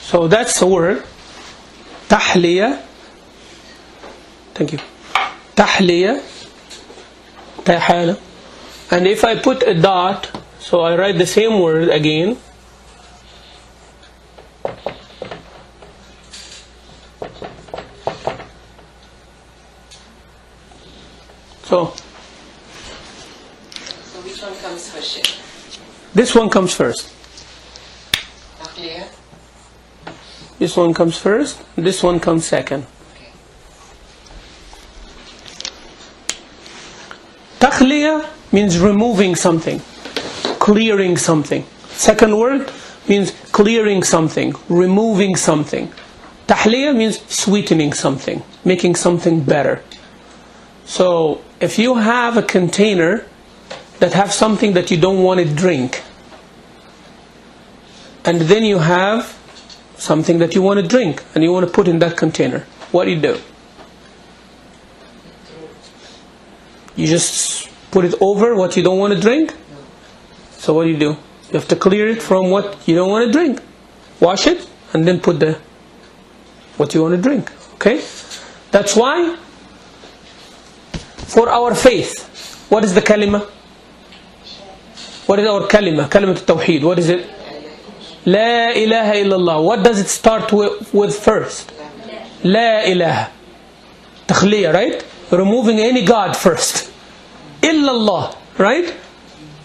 So that's the word tahliya. Thank you. Tahliya, tahala. And if I put a dot, so I write the same word again. So which one comes first, Sheikh? This one comes first. Clear? This one comes first, this one comes second. Okay. Takhliya means removing something, clearing something. Second word means clearing something, removing something. Tahliya means sweetening something, making something better. So if you have a container that have something that you don't want to drink. And then you have something that you want to drink and you want to put in that container. What do? You just put it over what you don't want to drink? So what do? You have to clear it from what you don't want to drink. Wash it and then put what you want to drink. Okay? That's why for our faith, what is the kalima? What is our kalima? Kalimat al-Tawheed. What is it? La ilaha illallah. What does it start with first? La ilaha. Takhliya, right? Removing any God first. Illallah, right?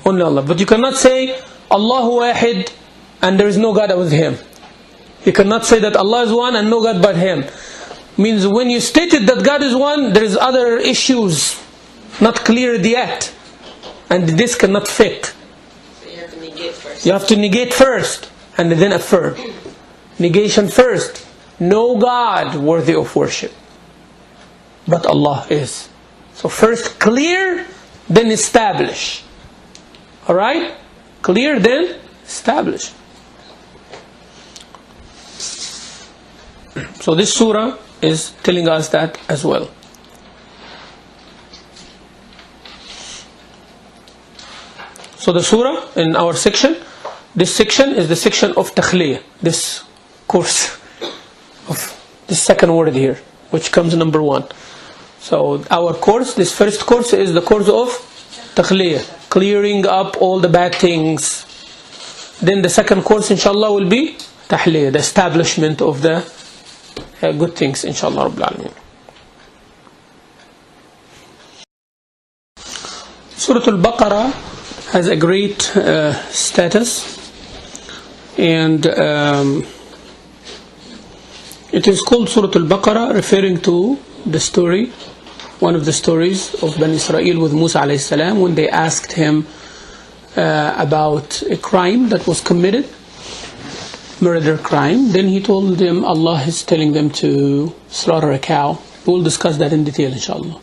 Only Allah. But you cannot say Allahu Wahid and there is no God with Him. You cannot say that Allah is one and no God but Him. Means when you stated that God is one, there is other issues not cleared yet. And this cannot fit. So you have to negate first. You have to negate first and then affirm. Negation first. No God worthy of worship but Allah is. So first clear, then establish. Alright? Clear, then establish. So this surah is telling us that as well. So the surah in our section, this section is the section of Takhliyah, this course of this second word here, which comes number 1. So our course, this first course is the course of Takhliyah, clearing up all the bad things. Then the second course inshallah will be Tahliyah, the establishment of the good things inshallah Rabbil Alameen. Surah Al Baqarah has a great status, and it is called Surah Al Baqarah, referring to the story, one of the stories of Bani Israel with Musa alayhi salam, when they asked him about a crime that was committed, murder crime. Then he told them Allah is telling them to slaughter a cow. We'll discuss that in detail inshallah.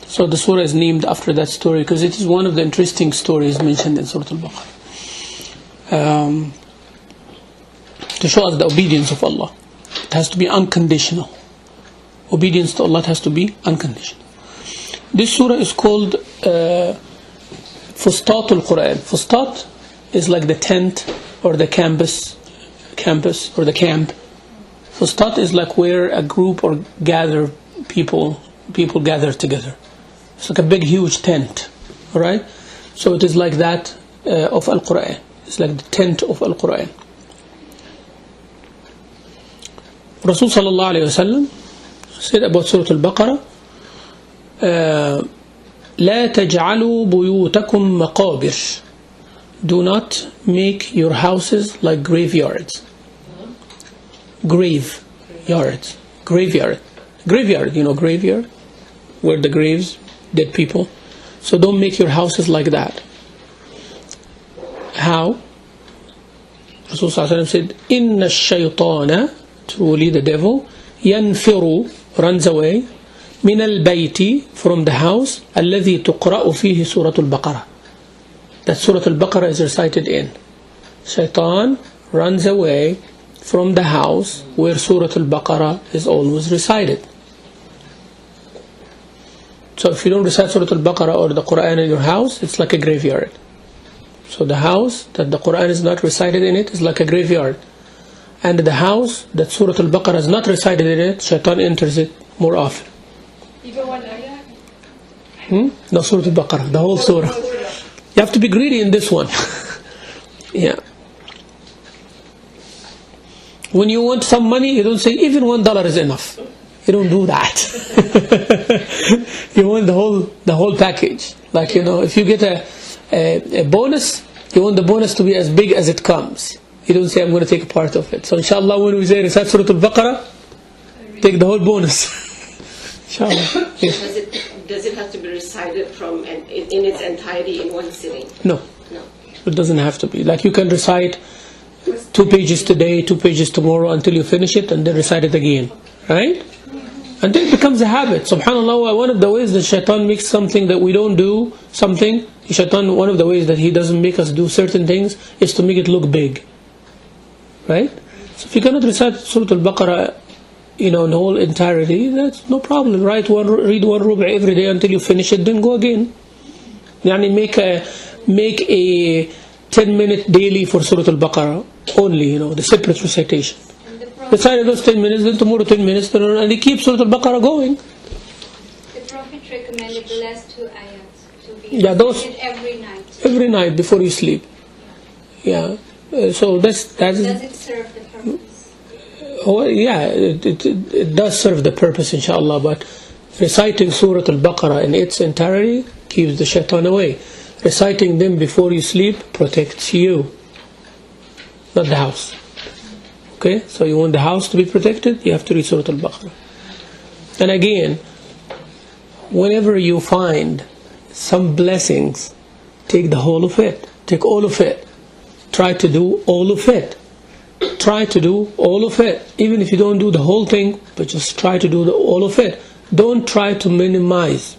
So the surah is named after that story because it is one of the interesting stories mentioned in Surah Al Baqarah, to show us the obedience of Allah. It has to be unconditional. Obedience to Allah has to be unconditional. This surah is called Fustat al-Quran. Fustat is like the tent or the campus or the camp. Fustat is like where a group or gather people gather together. It's like a big huge tent. Alright? So it is like that of Al-Quran. It's like the tent of Al-Quran. Rasul sallallahu alayhi wa sallam said about Surah Al Baqarah, لا تجعلوا بيوتكم مقابر. Do not make your houses like graveyards. Graveyard, you know, graveyard, where the graves, dead people. So don't make your houses like that. How? Rasul sallallahu alayhi wa sallam said, إن الشيطان, truly the devil, ينفر, runs away, من البيت, from the house, الذي تقرأ فيه سورة البقرة, that Surah Al Baqarah is recited in. Shaitan runs away from the house where Surah Al Baqarah is always recited. So if you don't recite Surah Al Baqarah or the Quran in your house, it's like a graveyard. So the house that the Quran is not recited in it is like a graveyard. And the house that Surah Al Baqarah is not recited in it, Shaitan enters it more often. Even one ayah? No, Surah Al Baqarah, the whole surah. You have to be greedy in this one. Yeah. When you want some money, you don't say even $1 is enough. You don't do that. You want the whole package. Like, you know, if you get a bonus, you want the bonus to be as big as it comes. You don't say I'm going to take a part of it. So inshallah, when we say recite Surah Al Baqarah, take the whole bonus. Inshallah. Yes. Does it have to be recited from in its entirety in one sitting? No. No. It doesn't have to be. Like you can recite 2 pages today, 2 pages tomorrow until you finish it, and then recite it again. Right? Until it becomes a habit. SubhanAllah, one of the ways that Shaitan makes something that we don't do, something, Shaitan, one of the ways that he doesn't make us do certain things is to make it look big. Right? So if you cannot recite Surah Al Baqarah, in the whole entirety, that's no problem. Read one rubu' every day until you finish it, then go again. Yani make a 10-minute daily for Surah Al Baqarah only, the separate recitation. Recite those 10 minutes, then tomorrow 10 minutes, and you keep Surah Al Baqarah going. The Prophet recommended the last 2 ayats to be recited every night. Every night before you sleep. Yeah. So that is. Does it serve the purpose? Oh, yeah, it does serve the purpose, inshallah. But reciting Surah Al Baqarah in its entirety keeps the shaitan away. Reciting them before you sleep protects you, not the house. Okay, so you want the house to be protected, you have to read Surah Al Baqarah. And again, whenever you find some blessings, take the whole of it. Take all of it. Try to do all of it. Try to do all of it. Even if you don't do the whole thing, but just try to do all of it. Don't try to minimize.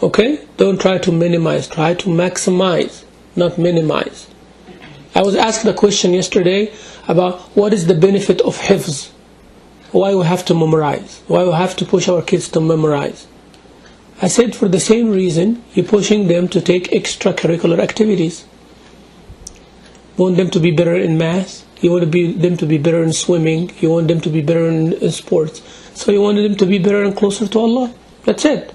Okay? Don't try to minimize. Try to maximize, not minimize. I was asked a question yesterday about what is the benefit of hifz. Why we have to memorize. Why we have to push our kids to memorize. I said for the same reason you're pushing them to take extracurricular activities. You want them to be better in math. You want them to be better in swimming. You want them to be better in sports. So you want them to be better and closer to Allah. That's it.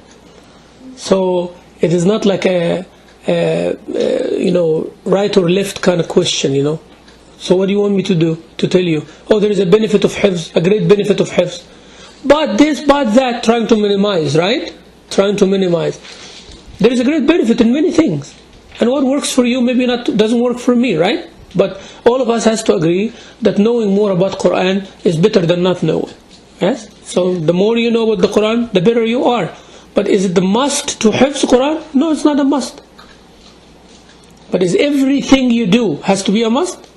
So it is not like a right or left kind of question, So what do you want me to do? To tell you, there is a benefit of hifz, a great benefit of hifz. But this, but that, trying to minimize, right? Trying to minimize. There is a great benefit in many things. And what works for you maybe doesn't work for me, right? But all of us has to agree that knowing more about Quran is better than not knowing. Yes? So the more you know about the Quran, the better you are. But is it the must to hifz Quran? No, it's not a must. But is everything you do has to be a must?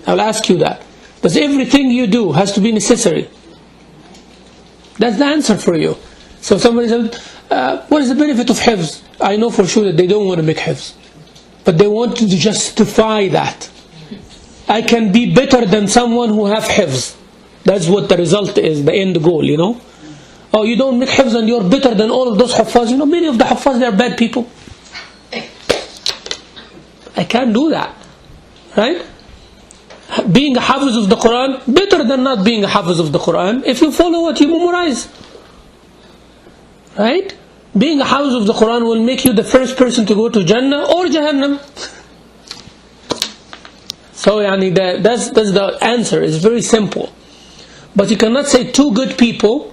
I'll ask you that. Does everything you do has to be necessary? That's the answer for you. So somebody said, what is the benefit of hifz? I know for sure that they don't want to make hifz. But they want to justify that. I can be better than someone who have hifz. That's what the result is, the end goal, Oh, you don't make hifz and you're better than all of those huffaz. Many of the huffaz, they are bad people. I can't do that. Right? Being a hafiz of the Quran, better than not being a hafiz of the Quran, if you follow what you memorize. Right? Being a hafiz of the Quran will make you the first person to go to Jannah or Jahannam. So that's the answer. It's very simple. But you cannot say two good people,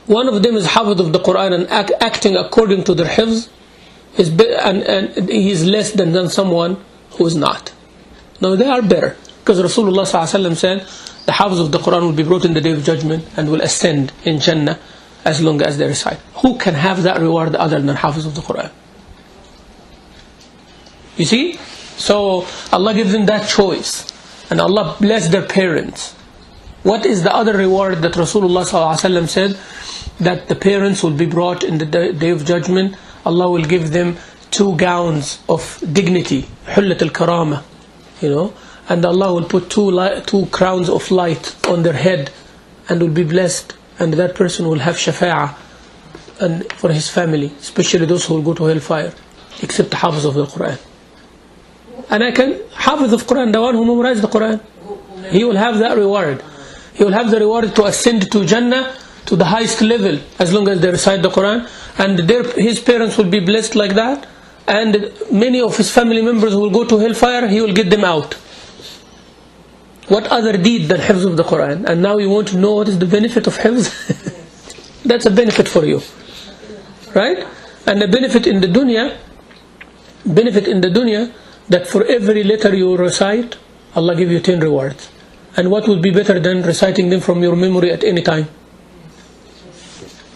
one of them is hafiz of the Quran and acting according to their hifz, and he is less than someone who is not. No, they are better. Because Rasulullah ﷺ said, the hafiz of the Quran will be brought in the Day of Judgment and will ascend in Jannah as long as they recite. Who can have that reward other than hafiz of the Quran? You see? So Allah gives them that choice. And Allah bless their parents. What is the other reward that Rasulullah ﷺ said? That the parents will be brought in the Day of Judgment. Allah will give them 2 gowns of dignity. Hullat al-karama. And Allah will put 2 crowns of light on their head and will be blessed. And that person will have shafa'ah and for his family, especially those who will go to hellfire, except the hafiz of the Quran. And hafiz of Quran, the one who memorized the Quran, he will have that reward. He will have the reward to ascend to Jannah, to the highest level, as long as they recite the Quran. And his parents will be blessed like that. And many of his family members who will go to hellfire, he will get them out. What other deed than hifz of the Quran? And now you want to know what is the benefit of hifz? That's a benefit for you. Right? And the benefit in the dunya, that for every letter you recite, Allah give you 10 rewards. And what would be better than reciting them from your memory at any time?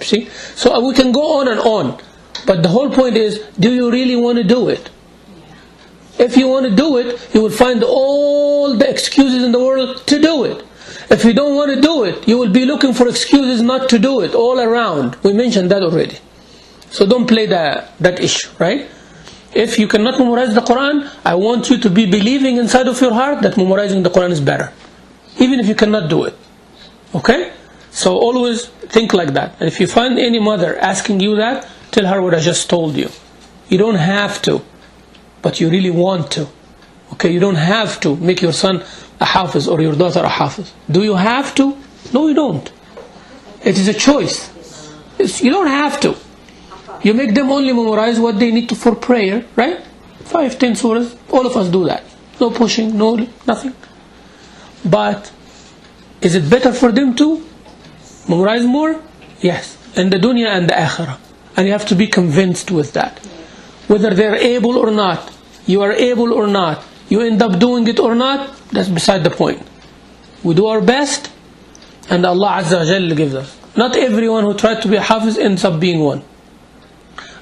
See? So we can go on and on. But the whole point is, do you really want to do it? If you want to do it, you will find all the excuses in the world to do it. If you don't want to do it, you will be looking for excuses not to do it all around. We mentioned that already. So don't play that issue, right? If you cannot memorize the Quran, I want you to be believing inside of your heart that memorizing the Quran is better, even if you cannot do it. Okay? So always think like that. And if you find any mother asking you that, tell her what I just told you. You don't have to, but you really want to. Okay? You don't have to make your son a hafiz or your daughter a hafiz. Do you have to? No, you don't. It is a choice. You don't have to. You make them only memorize what they need to for prayer, right? 5, 10 surahs, all of us do that. No pushing, no nothing. But is it better for them to memorize more? Yes. In the dunya and the akhirah. And you have to be convinced with that. Whether they're able or not, you are able or not, you end up doing it or not, that's beside the point. We do our best, and Allah Azza wa Jalla gives us. Not everyone who tried to be a hafiz ends up being one.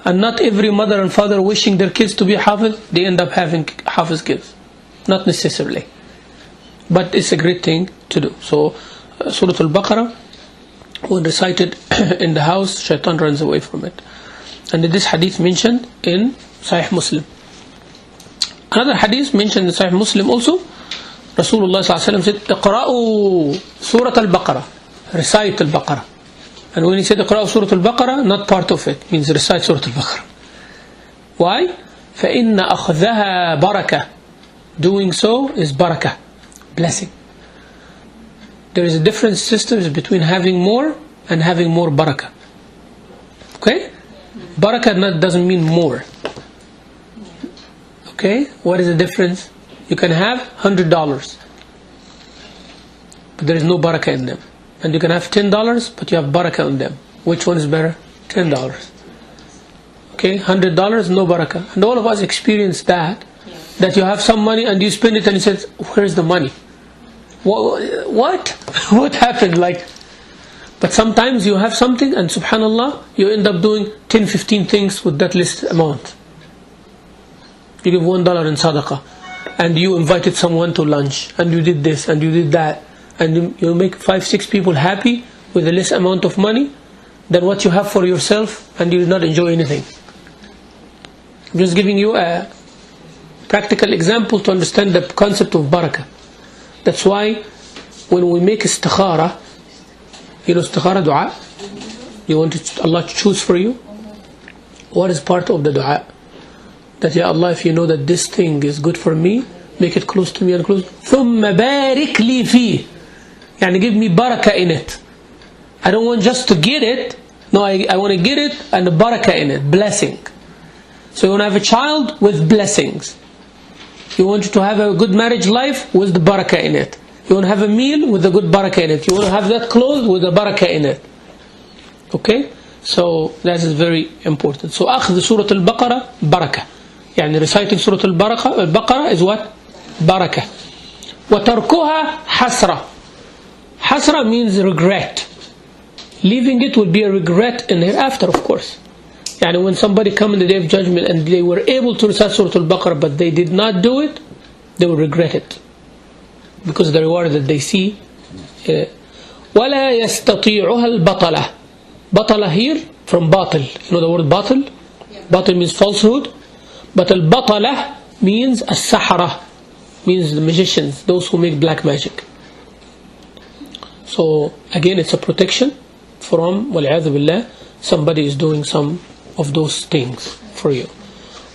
And not every mother and father wishing their kids to be hafiz, they end up having hafiz kids. Not necessarily. But it's a great thing to do. So, Surah Al Baqarah, when recited in the house, shaitan runs away from it. And this hadith mentioned in Sahih Muslim. Another hadith mentioned in Sahih Muslim also, Rasulullah said, "Iqra'u Surah Al Baqarah." Recite Al Baqarah. And when he said Iqra'u Surah Al Baqarah, not part of it, means recite Surah Al Baqarah. Why? فَإِنَّ أَخْذَهَا بَرَكَةً. Doing so is barakah, blessing. There is a different system between having more and having more barakah. Okay? Barakah doesn't mean more. Okay? What is the difference? You can have $100, but there is no barakah in them. And you can have $10, but you have barakah on them. Which one is better? $10. Okay? $100, no barakah. And all of us experience that. That you have some money and you spend it and you say, where's the money? What? What happened? But sometimes you have something and subhanallah, you end up doing 10, 15 things with that list amount. You give $1 in sadaqah, and you invited someone to lunch, and you did this and you did that, and you make 5, 6 people happy with a less amount of money than what you have for yourself, and you did not enjoy anything. I'm just giving you a practical example to understand the concept of barakah. That's why when we make istikhara, you know istikhara dua, you want Allah to choose for you. What is part of the dua? That, Ya Allah, if you know that this thing is good for me, make it close to me and close. ثُمَّ بَارِكْ لِي فِيهِ. Yani give me barakah in it. I don't want just to get it. No, I want to get it and the barakah in it, blessing. So you want to have a child with blessings. You want to have a good marriage life with the barakah in it. You want to have a meal with a good barakah in it. You want to have that clothes with a barakah in it. Okay? So that is very important. So أخذ Surah Al Baqarah barakah. يعني reciting Surah Al Baqarah is what? Barakah. وتركها حسرة. Hasra means regret. Leaving it will be a regret in hereafter, of course. Yani when somebody come in the day of judgment and they were able to recite Surah Al Baqarah but they did not do it, they will regret it. Because the reward that they see. وَلَا يَسْتَطِيعُهَا الْبَطَلَةِ. Batala here from batil. You know the word batil? Batil means falsehood. But al-batala means as-sahara, means the magicians, those who make black magic. So again, it's a protection from, wal-'iyadhu billah, somebody is doing some of those things for you.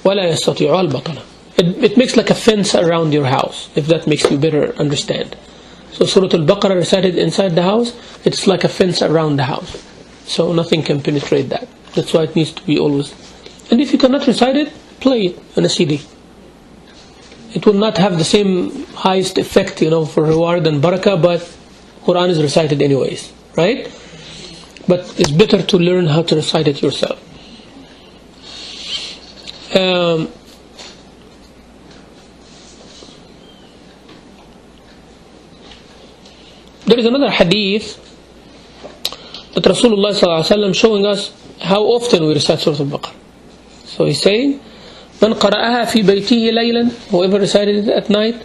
وَلَا يَسْتَطِيعُهَا الْبَطَلَةِ. It makes like a fence around your house, if that makes you better understand. So Surah Al Baqarah recited inside the house, it's like a fence around the house. So nothing can penetrate that. That's why it needs to be always. And if you cannot recite it, play it on a CD. It will not have the same highest effect, for reward and barakah, but Quran is recited anyways, right? But it's better to learn how to recite it yourself. There is another hadith that Rasulullah ﷺ showing us how often we recite Surah Al Baqarah. So he's saying, من قرأها في بيته ليلا, whoever recited it at night,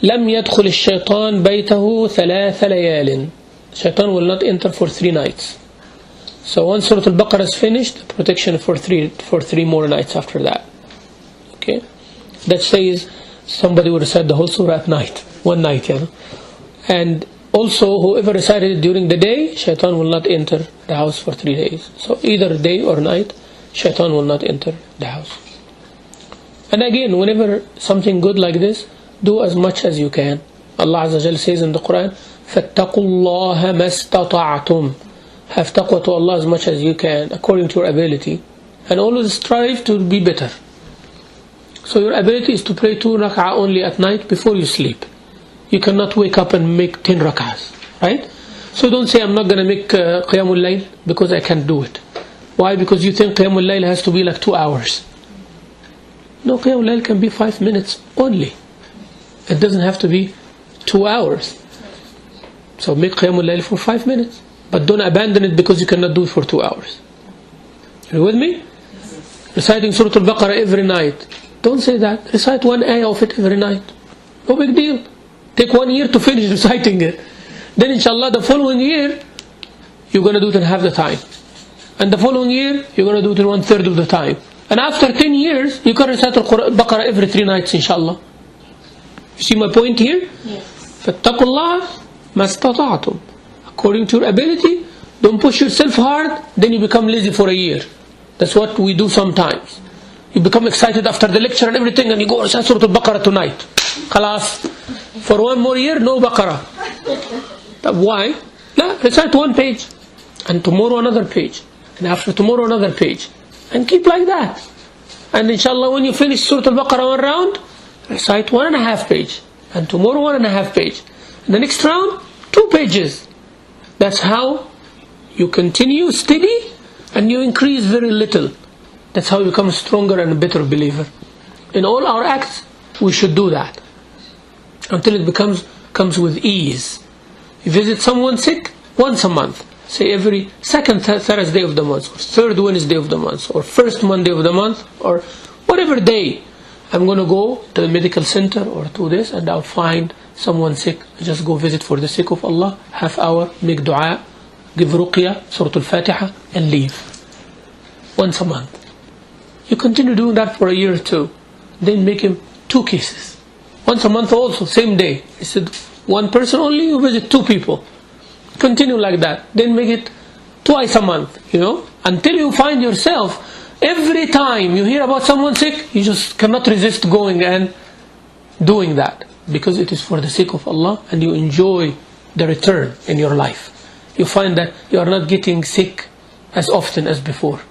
لم يدخل الشيطان بيته 3 ليال. Shaitan will not enter for 3 nights. So once Surah Al Baqarah is finished, protection for three more nights after that. Okay, that says somebody will recite the whole surah at night, one night, and also whoever recited it during the day, shaitan will not enter the house for 3 days. So either day or night, shaitan will not enter the house. And again, whenever something good like this, do as much as you can. Allah Azza wa Jal says in the Quran, فَاتَّقُوا اللَّهَ مَا اسْتَطَعْتُمْ. Have taqwa to Allah as much as you can, according to your ability, and always strive to be better. So your ability is to pray 2 rak'ah only at night before you sleep. You cannot wake up and make 10 rak'ahs, right? So don't say, I'm not going to make Qiyamul Layl because I can't do it. Why? Because you think Qiyamul Layl has to be like 2 hours. No, Qiyamul Layl can be 5 minutes only. It doesn't have to be 2 hours. So make Qiyamul Layl for 5 minutes. But don't abandon it because you cannot do it for 2 hours. Are you with me? Reciting Surah Al Baqarah every night. Don't say that. Recite 1 ayah of it every night. No big deal. Take 1 year to finish reciting it. Then inshallah the following year, you're going to do it in half the time. And the following year, you're going to do it in 1/3 of the time. And after 10 years, you can recite Al Baqarah every 3 nights inshallah. You see my point here? Yes. فَاتَّقُوا اللَّهَ مَا اسْتَطَعْتُمْ. According to your ability, don't push yourself hard, then you become lazy for a year. That's what we do sometimes. You become excited after the lecture and everything, and you go recite Surah Al Baqarah tonight. Khalas. For 1 more year, no Baqarah. Why? No, recite 1 page, and tomorrow another page, and after tomorrow another page, and keep like that. And inshallah, when you finish Surah Al Baqarah 1 round, recite 1.5 page, and tomorrow 1.5 page, and the next round 2 pages. That's how you continue steady, and you increase very little. That's how you become a stronger and a better believer. In all our acts, we should do that until it comes with ease. You visit someone sick once a month, say every second Thursday of the month, or third Wednesday of the month, or first Monday of the month, or whatever day. I'm going to go to the medical center or to this, and I'll find someone sick. Just go visit for the sake of Allah, half hour, make dua, give ruqya, Surah Al-Fatiha, and leave. Once a month. You continue doing that for a year or 2. Then make him 2 cases. Once a month also, same day. He said, 1 person only, you visit 2 people. Continue like that. Then make it twice a month, until you find yourself, every time you hear about someone sick, you just cannot resist going and doing that. Because it is for the sake of Allah, and you enjoy the return in your life. You find that you are not getting sick as often as before.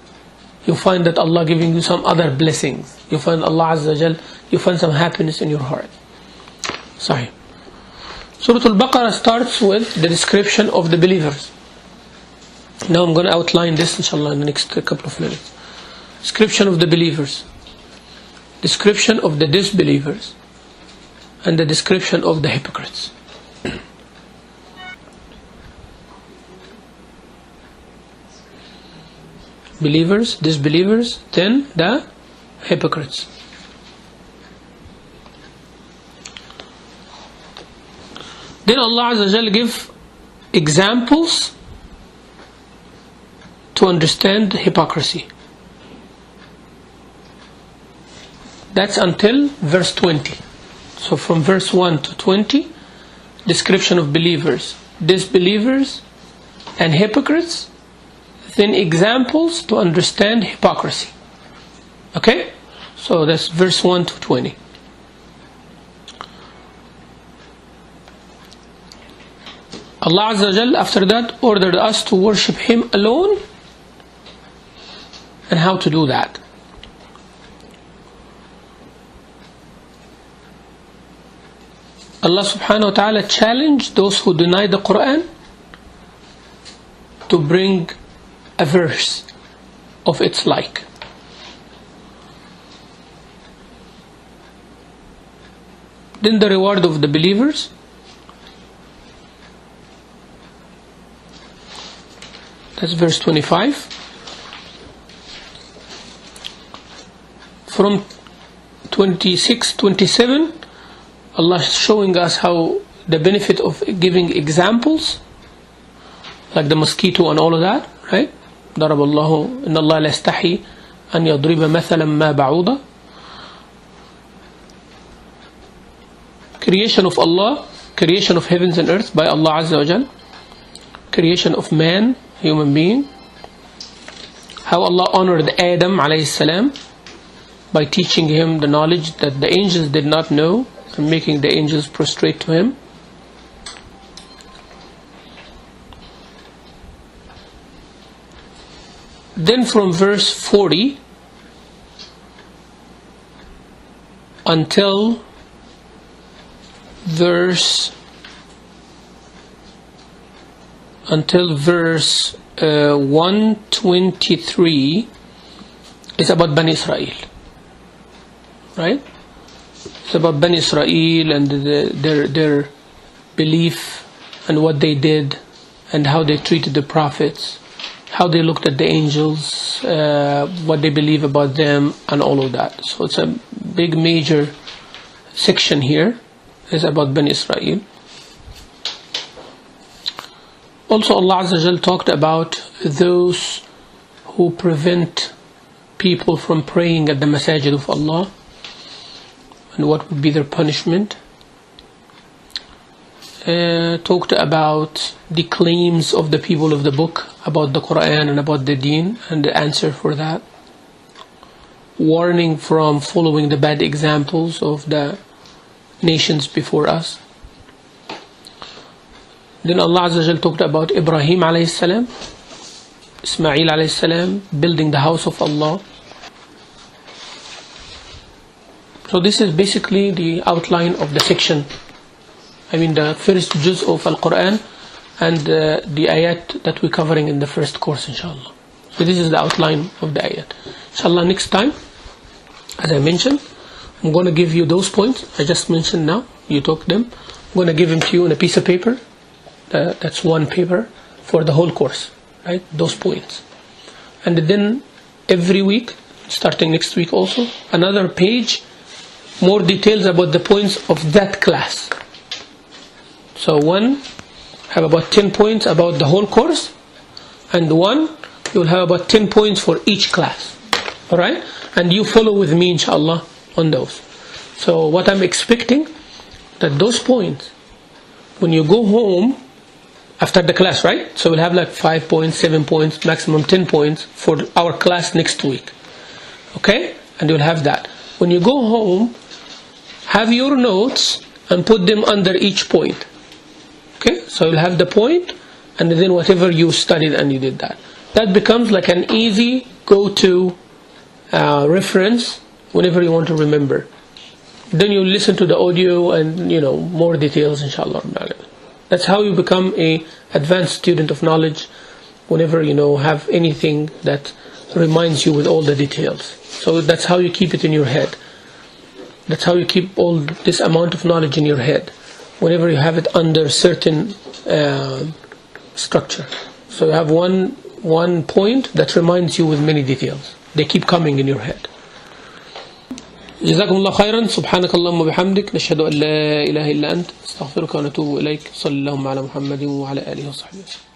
You find that Allah giving you some other blessings. You find Allah Azza wa Jal, you find some happiness in your heart. Sorry. Surah Al Baqarah starts with the description of the believers. Now I'm going to outline this inshallah in the next couple of minutes. Description of the believers, description of the disbelievers, and the description of the hypocrites. Believers, disbelievers, then the hypocrites. Then Allah Azza wa Jal give examples to understand hypocrisy. That's until verse 20. So from verse 1 to 20, description of believers, disbelievers, and hypocrites. Then examples to understand hypocrisy. Okay? So that's verse 1 to 20. Allah Azza wa Jal after that ordered us to worship Him alone, and how to do that. Allah subhanahu wa ta'ala challenged those who deny the Quran to bring a verse of its like. Then the reward of the believers. That's verse 25. From 26, 27, Allah is showing us how the benefit of giving examples, like the mosquito and all of that, right? ضرب الله إن الله لا يستحي أن يضرب مثلا ما بعوضة. Creation of Allah, creation of heavens and earth by Allah Azza wa Jal, creation of man, human being, how Allah honored Adam alayhi salam by teaching him the knowledge that the angels did not know and making the angels prostrate to him. Then from verse 40 until verse 123 is about Bani Israel, right? It's about Bani Israel and their belief and what they did and how they treated the prophets, how they looked at the angels, what they believe about them, and all of that. So it's a big major section here is about Bani Israel. Also Allah Azza wa Jal talked about those who prevent people from praying at the masajid of Allah and what would be their punishment. Talked about the claims of the people of the book about the Quran and about the deen and the answer for that. Warning from following the bad examples of the nations before us. Then Allah Azza wa Jal talked about Ibrahim alayhi salam, Ismail alayhi salam, building the house of Allah. So this is basically the outline of the section. The first juz of Al-Quran and the ayat that we're covering in the first course, inshallah. So this is the outline of the ayat. Inshallah, next time, as I mentioned, I'm going to give you those points I just mentioned now. You took them. I'm going to give them to you on a piece of paper. That's one paper for the whole course, right? Those points. And then every week, starting next week also, another page, more details about the points of that class. So one, have about 10 points about the whole course, and one, you'll have about 10 points for each class. Alright? And you follow with me, inshallah, on those. So what I'm expecting, that those points, when you go home, after the class, right? So we'll have like 5 points, 7 points, maximum 10 points for our class next week. Okay? And you'll have that. When you go home, have your notes and put them under each point. Okay? So you'll have the point and then whatever you studied and you did that. That becomes like an easy go-to reference whenever you want to remember. Then you listen to the audio and more details, inshallah. That's how you become a advanced student of knowledge, whenever have anything that reminds you with all the details. So that's how you keep it in your head. That's how you keep all this amount of knowledge in your head, whenever you have it under certain structure. So you have one point that reminds you with many details. They keep coming in your head. جزاكم الله خيرا. سبحانك اللهم وبحمدك نشهد أن لا إله إلا أنت استغفرك ونتوب إليك. صلى اللهم على محمد وعلى آله وصحبه وسلم.